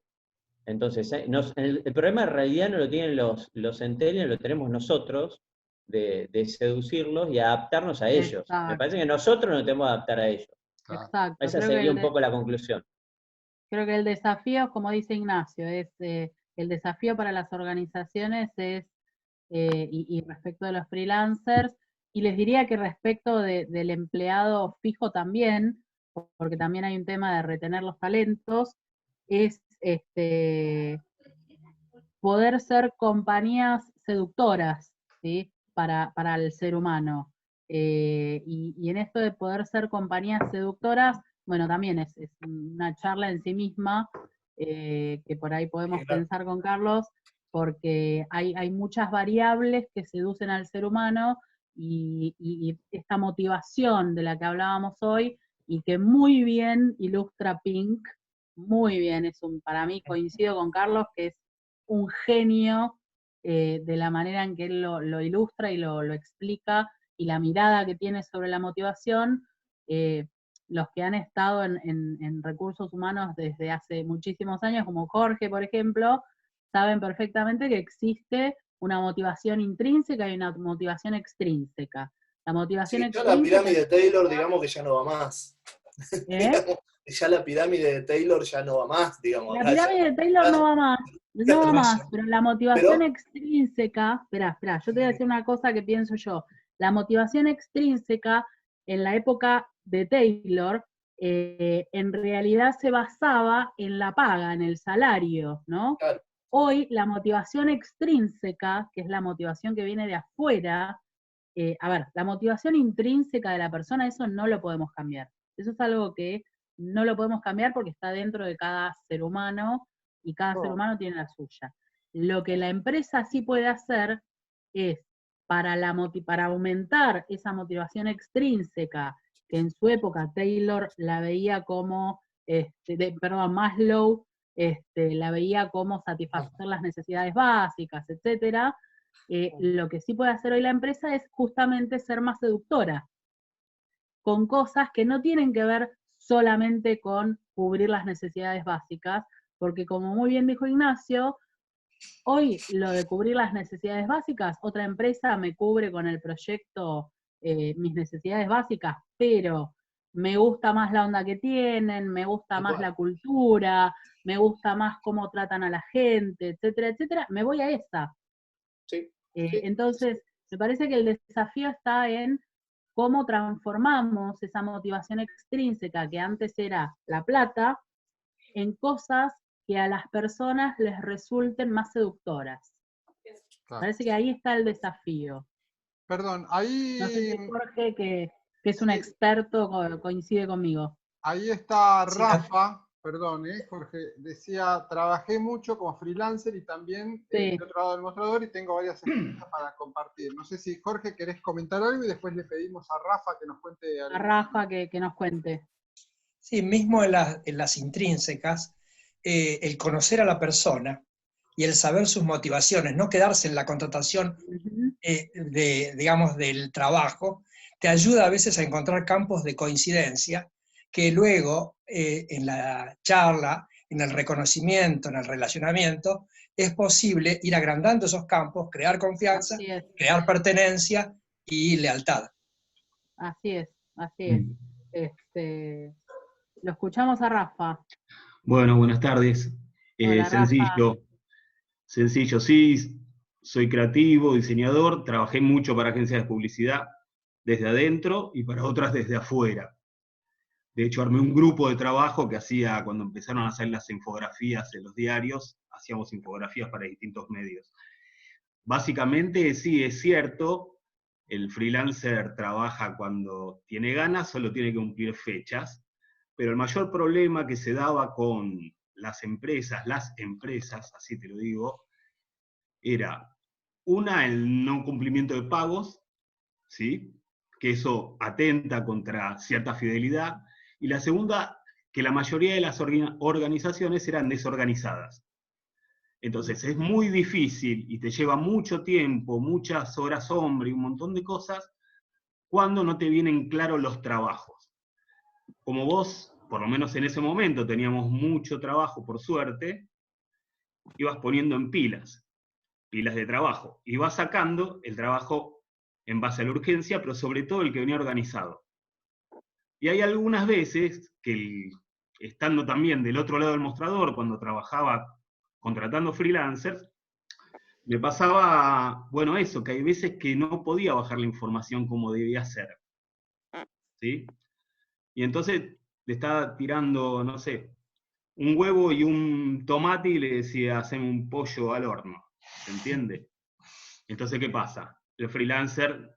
Entonces, el problema en realidad no lo tienen los centennials, lo tenemos nosotros, de seducirlos y adaptarnos a ellos. Me parece que nosotros nos tenemos que adaptar a ellos. Exacto. Esa sería un poco la conclusión. Creo que el desafío, como dice Ignacio, el desafío para las organizaciones es, y respecto de los freelancers, y les diría que respecto del empleado fijo también, porque también hay un tema de retener los talentos, es poder ser compañías seductoras, ¿sí? Para el ser humano. Y en esto de poder ser compañías seductoras, bueno, también es una charla en sí misma, que por ahí podemos pensar con Carlos, porque hay muchas variables que seducen al ser humano y esta motivación de la que hablábamos hoy y que muy bien ilustra Pink, muy bien, para mí coincido con Carlos, que es un genio de la manera en que él lo ilustra y lo explica, y la mirada que tiene sobre la motivación. Los que han estado en recursos humanos desde hace muchísimos años, como Jorge, por ejemplo, saben perfectamente que existe una motivación intrínseca y una motivación extrínseca. La motivación Sí, ya la pirámide de Taylor, digamos que ya no va más. Digamos, ya la pirámide de Taylor ya no va más, digamos. La pirámide de Taylor no va más, pero la motivación extrínseca, espera, yo te voy a decir una cosa que pienso yo. La motivación extrínseca, en la época de Taylor, en realidad se basaba en la paga, en el salario, ¿no? Claro. Hoy la motivación extrínseca, que es la motivación que viene de afuera, la motivación intrínseca de la persona, eso no lo podemos cambiar. Eso es algo que no lo podemos cambiar porque está dentro de cada ser humano y cada ser humano tiene la suya. Lo que la empresa sí puede hacer es, para aumentar esa motivación extrínseca, que en su época Taylor la veía como, Maslow la veía como satisfacer las necesidades básicas, etcétera. Lo que sí puede hacer hoy la empresa es justamente ser más seductora, con cosas que no tienen que ver solamente con cubrir las necesidades básicas, porque como muy bien dijo Ignacio, hoy lo de cubrir las necesidades básicas, otra empresa me cubre con el proyecto mis necesidades básicas, pero me gusta más la onda que tienen, me gusta más la cultura, me gusta más cómo tratan a la gente, etcétera, etcétera, me voy a esa. Sí. Entonces, me parece que el desafío está en cómo transformamos esa motivación extrínseca, que antes era la plata, en cosas que a las personas les resulten más seductoras. Claro. Parece que ahí está el desafío. Perdón, ahí... No sé si Jorge, que es un experto, coincide conmigo. Ahí está Rafa, perdón, Jorge, decía, trabajé mucho como freelancer y también del otro lado del mostrador y tengo varias experiencias para compartir. No sé si, Jorge, querés comentar algo y después le pedimos a Rafa que nos cuente algo. A Rafa que nos cuente. Sí, mismo en las intrínsecas, el conocer a la persona y el saber sus motivaciones, no quedarse en la contratación digamos, del trabajo, te ayuda a veces a encontrar campos de coincidencia que luego en la charla, en el reconocimiento, en el relacionamiento, es posible ir agrandando esos campos, crear confianza, crear pertenencia y lealtad. Así es, así es. Lo escuchamos a Rafa. Bueno, buenas tardes. Hola, sencillo, Rafa. Sencillo, sí, soy creativo, diseñador, trabajé mucho para agencias de publicidad desde adentro y para otras desde afuera. De hecho, armé un grupo de trabajo que hacía, cuando empezaron a hacer las infografías en los diarios, hacíamos infografías para distintos medios. Básicamente, sí, es cierto, el freelancer trabaja cuando tiene ganas, solo tiene que cumplir fechas, pero el mayor problema que se daba con las empresas, así te lo digo, era, una, el no cumplimiento de pagos, ¿sí? Que eso atenta contra cierta fidelidad, y la segunda, que la mayoría de las organizaciones eran desorganizadas. Entonces es muy difícil y te lleva mucho tiempo, muchas horas hombre y un montón de cosas, cuando no te vienen claros los trabajos. Como vos, por lo menos en ese momento, teníamos mucho trabajo, por suerte, ibas poniendo en pilas de trabajo, y vas sacando el trabajo en base a la urgencia, pero sobre todo el que venía organizado. Y hay algunas veces que, estando también del otro lado del mostrador, cuando trabajaba contratando freelancers, me pasaba, bueno, eso, que hay veces que no podía bajar la información como debía ser. ¿Sí? Y entonces le estaba tirando, no sé, un huevo y un tomate y le decía, haceme un pollo al horno. ¿Se entiende? Entonces, ¿qué pasa? El freelancer,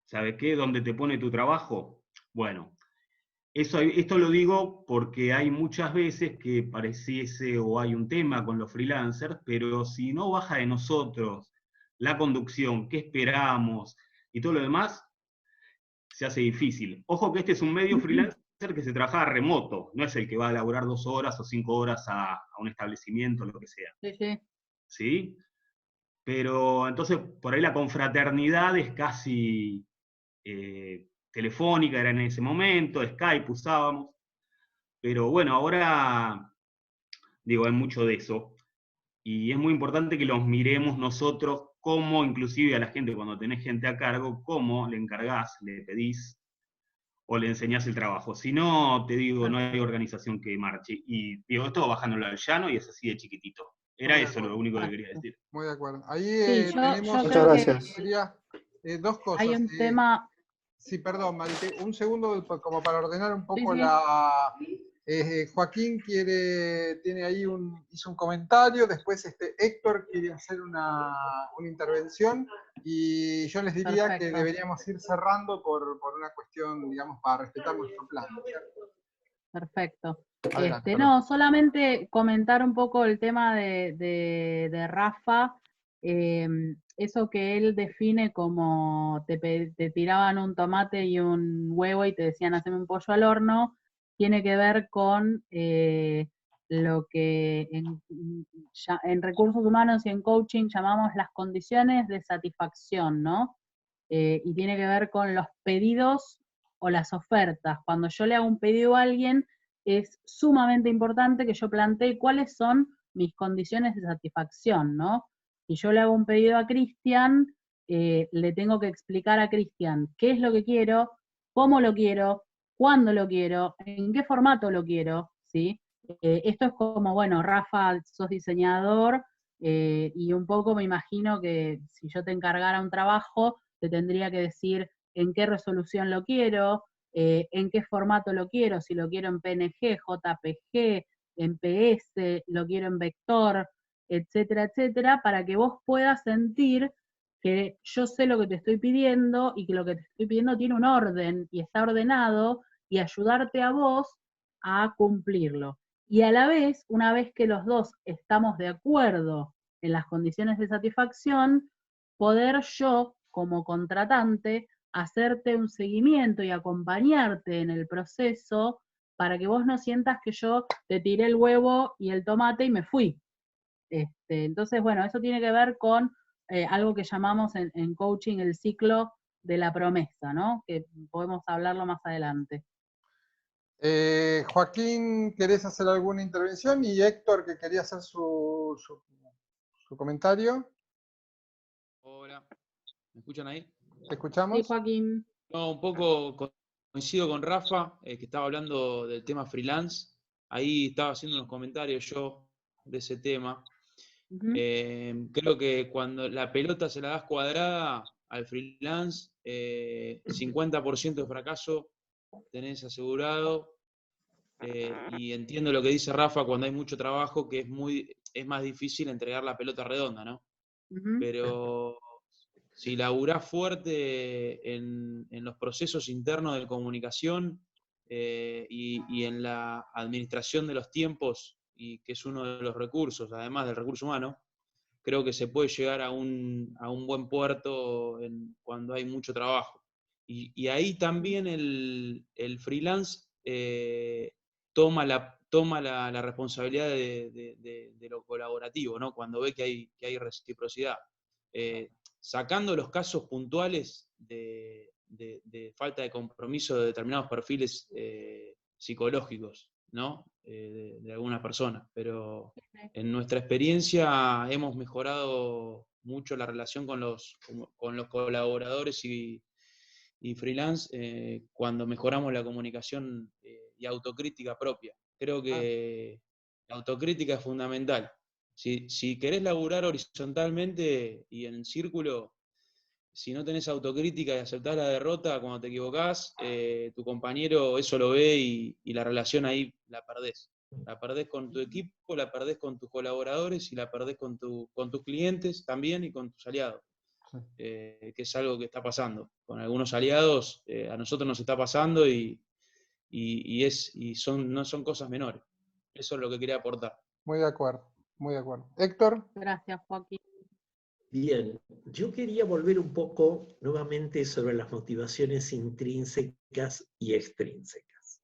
¿sabe qué? ¿Dónde te pone tu trabajo? Bueno, esto lo digo porque hay muchas veces que pareciese o hay un tema con los freelancers, pero si no baja de nosotros la conducción, qué esperamos y todo lo demás, se hace difícil. Ojo que este es un medio freelance ser que se trabajaba remoto, no es el que va a laburar 2 horas o 5 horas a un establecimiento, lo que sea. Sí, sí. ¿Sí? Pero entonces, por ahí la confraternidad es casi telefónica, era en ese momento, Skype usábamos, pero bueno, ahora, digo, hay mucho de eso, y es muy importante que los miremos nosotros, cómo inclusive a la gente, cuando tenés gente a cargo, cómo le encargás, le pedís, o le enseñás el trabajo. Si no, te digo, no hay organización que marche. Y digo, esto bajándolo al llano y es así de chiquitito. Era eso lo único que quería decir. Muy de acuerdo. Ahí Sí, tenemos, Muchas gracias. quería, dos cosas. hay un tema. Sí, perdón, Marite, un segundo como para ordenar un poco Sí. Joaquín tiene ahí hizo un comentario, después Héctor quiere hacer una intervención y yo les diría que Perfecto. deberíamos ir cerrando por una cuestión, digamos, para respetar nuestro plan. Perfecto. Adelante, No, solamente comentar un poco el tema de Rafa, eso que él define como te tiraban un tomate y un huevo y te decían haceme un pollo al horno, tiene que ver con lo que en recursos humanos y en coaching llamamos las condiciones de satisfacción, ¿no? Y tiene que ver con los pedidos o las ofertas. Cuando yo le hago un pedido a alguien, es sumamente importante que yo plantee cuáles son mis condiciones de satisfacción, ¿no? Si yo le hago un pedido a Cristian, le tengo que explicar a Cristian qué es lo que quiero, cómo lo quiero, cuándo lo quiero, en qué formato lo quiero, ¿sí? Esto es como, bueno, Rafa, sos diseñador, y un poco me imagino que si yo te encargara un trabajo, te tendría que decir en qué resolución lo quiero, en qué formato lo quiero, si lo quiero en PNG, JPG, en PS, lo quiero en vector, etcétera, etcétera, para que vos puedas sentir que yo sé lo que te estoy pidiendo y que lo que te estoy pidiendo tiene un orden y está ordenado y ayudarte a vos a cumplirlo. Y a la vez, una vez que los dos estamos de acuerdo en las condiciones de satisfacción, poder yo, como contratante, hacerte un seguimiento y acompañarte en el proceso para que vos no sientas que yo te tiré el huevo y el tomate y me fui. Entonces, bueno, eso tiene que ver con algo que llamamos en coaching el ciclo de la promesa, ¿no? Que podemos hablarlo más adelante. Joaquín, ¿querés hacer alguna intervención? Y Héctor, que quería hacer su comentario. Hola, ¿me escuchan ahí? ¿Te escuchamos? Sí, Joaquín. No, un poco coincido con Rafa, que estaba hablando del tema freelance. Ahí estaba haciendo unos comentarios yo de ese tema. Creo que cuando la pelota se la das cuadrada al freelance, 50% de fracaso tenés asegurado. Y entiendo lo que dice Rafa cuando hay mucho trabajo, que es más difícil entregar la pelota redonda, ¿no? Pero si laburás fuerte en los procesos internos de comunicación y en la administración de los tiempos, y que es uno de los recursos, además del recurso humano, creo que se puede llegar a un buen puerto cuando hay mucho trabajo. Y ahí también el freelance toma la responsabilidad de lo colaborativo, ¿no? Cuando ve que hay reciprocidad. Sacando los casos puntuales de falta de compromiso de determinados perfiles psicológicos, ¿no? De algunas personas, pero en nuestra experiencia hemos mejorado mucho la relación con los colaboradores y freelance cuando mejoramos la comunicación y autocrítica propia. Creo que la autocrítica es fundamental. Si querés laburar horizontalmente y en círculo, si no tenés autocrítica y aceptás la derrota cuando te equivocás, tu compañero eso lo ve y la relación ahí la perdés. La perdés con tu equipo, la perdés con tus colaboradores y la perdés con tus clientes también y con tus aliados. Que es algo que está pasando. Con algunos aliados, a nosotros nos está pasando no son cosas menores. Eso es lo que quería aportar. Muy de acuerdo, muy de acuerdo. Héctor. Gracias, Joaquín. Bien, yo quería volver un poco nuevamente sobre las motivaciones intrínsecas y extrínsecas.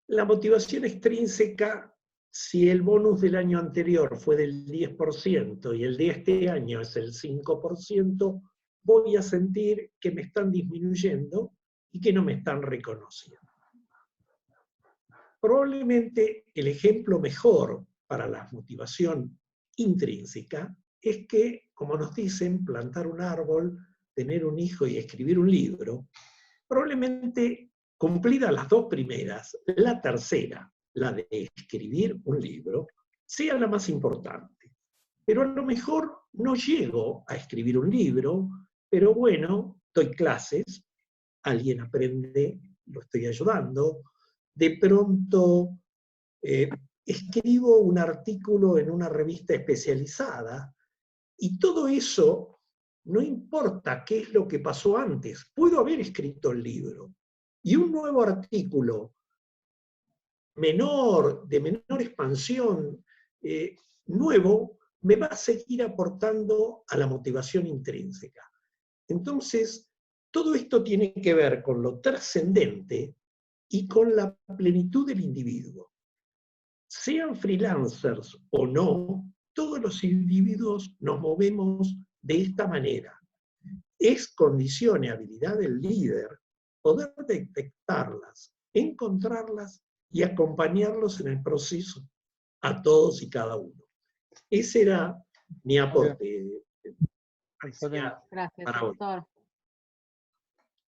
La motivación extrínseca, si el bonus del año anterior fue del 10% y el de este año es el 5%, voy a sentir que me están disminuyendo y que no me están reconociendo. Probablemente el ejemplo mejor para la motivación intrínseca es que, como nos dicen, plantar un árbol, tener un hijo y escribir un libro, probablemente cumplidas las dos primeras, la tercera, la de escribir un libro, sea la más importante. Pero a lo mejor no llego a escribir un libro, pero bueno, doy clases, alguien aprende, lo estoy ayudando, de pronto escribo un artículo en una revista especializada, y todo eso, no importa qué es lo que pasó antes, puedo haber escrito el libro, y un nuevo artículo menor, de menor expansión, nuevo, me va a seguir aportando a la motivación intrínseca. Entonces, todo esto tiene que ver con lo trascendente y con la plenitud del individuo. Sean freelancers o no, todos los individuos nos movemos de esta manera. Es condición y habilidad del líder poder detectarlas, encontrarlas y acompañarlos en el proceso a todos y cada uno. Ese era mi aporte. Excelente. Gracias, para hoy. doctor.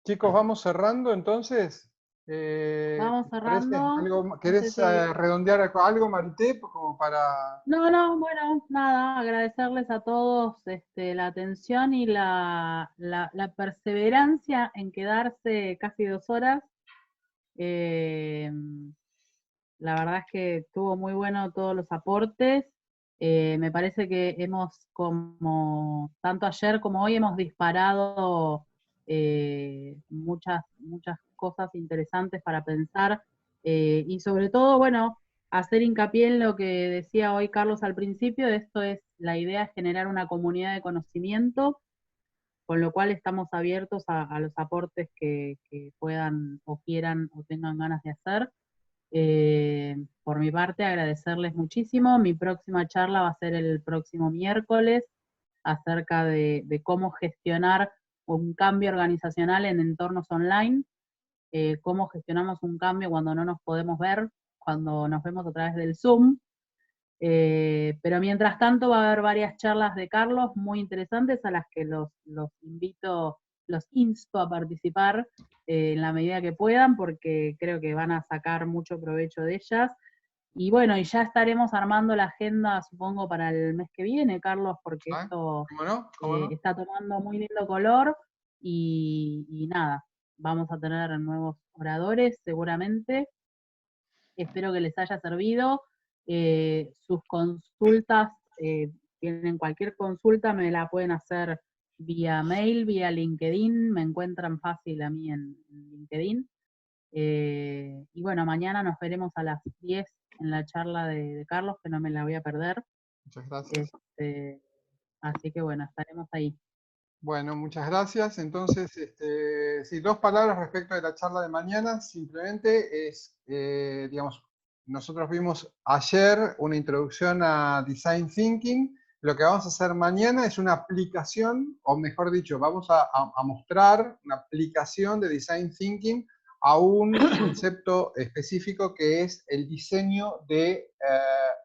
Chicos, vamos cerrando entonces. Vamos ¿Parece? cerrando. ¿Querés redondear algo, Marité, como para...? No, bueno, nada, agradecerles a todos la atención y la perseverancia en quedarse casi 2 horas. La verdad es que estuvo muy bueno todos los aportes. Me parece que hemos, como tanto ayer como hoy, hemos disparado muchas cosas interesantes para pensar, y sobre todo, bueno, hacer hincapié en lo que decía hoy Carlos al principio. Esto es, la idea es generar una comunidad de conocimiento, con lo cual estamos abiertos a los aportes que puedan o quieran o tengan ganas de hacer. Por mi parte, agradecerles muchísimo. Mi próxima charla va a ser el próximo miércoles, acerca de cómo gestionar un cambio organizacional en entornos online, cómo gestionamos un cambio cuando no nos podemos ver, cuando nos vemos a través del Zoom. Pero mientras tanto va a haber varias charlas de Carlos muy interesantes a las que los insto a participar en la medida que puedan, porque creo que van a sacar mucho provecho de ellas. Y bueno, y ya estaremos armando la agenda, supongo, para el mes que viene, Carlos, porque esto está tomando muy lindo color, y nada, vamos a tener nuevos oradores seguramente. Espero que les haya servido. Sus consultas, tienen cualquier consulta, me la pueden hacer vía mail, vía LinkedIn, me encuentran fácil a mí en LinkedIn. Y bueno, mañana nos veremos a las 10 en la charla de Carlos, que no me la voy a perder. Muchas gracias. Así que bueno, estaremos ahí. Bueno, muchas gracias. Entonces, sí, 2 palabras respecto de la charla de mañana. Simplemente es, digamos, nosotros vimos ayer una introducción a Design Thinking. Lo que vamos a hacer mañana es una aplicación, o mejor dicho, vamos a mostrar una aplicación de Design Thinking a un concepto específico, que es el diseño de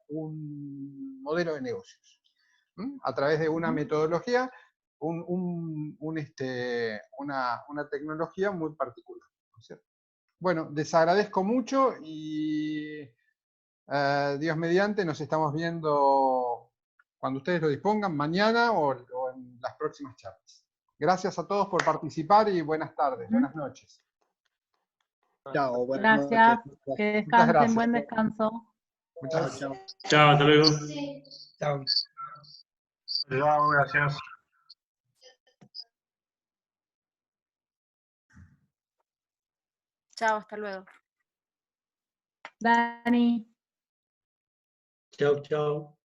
un modelo de negocios. A través de una metodología, una tecnología muy particular, ¿no es cierto? Bueno, les agradezco mucho y Dios mediante nos estamos viendo cuando ustedes lo dispongan, mañana o en las próximas charlas. Gracias a todos por participar y buenas tardes, buenas noches. Chao, buenas Gracias, noches. que descansen, buen descanso. Muchas gracias. Chao, hasta luego. Chao. Chao, gracias. Chao, hasta luego. Dani. Chao, chao.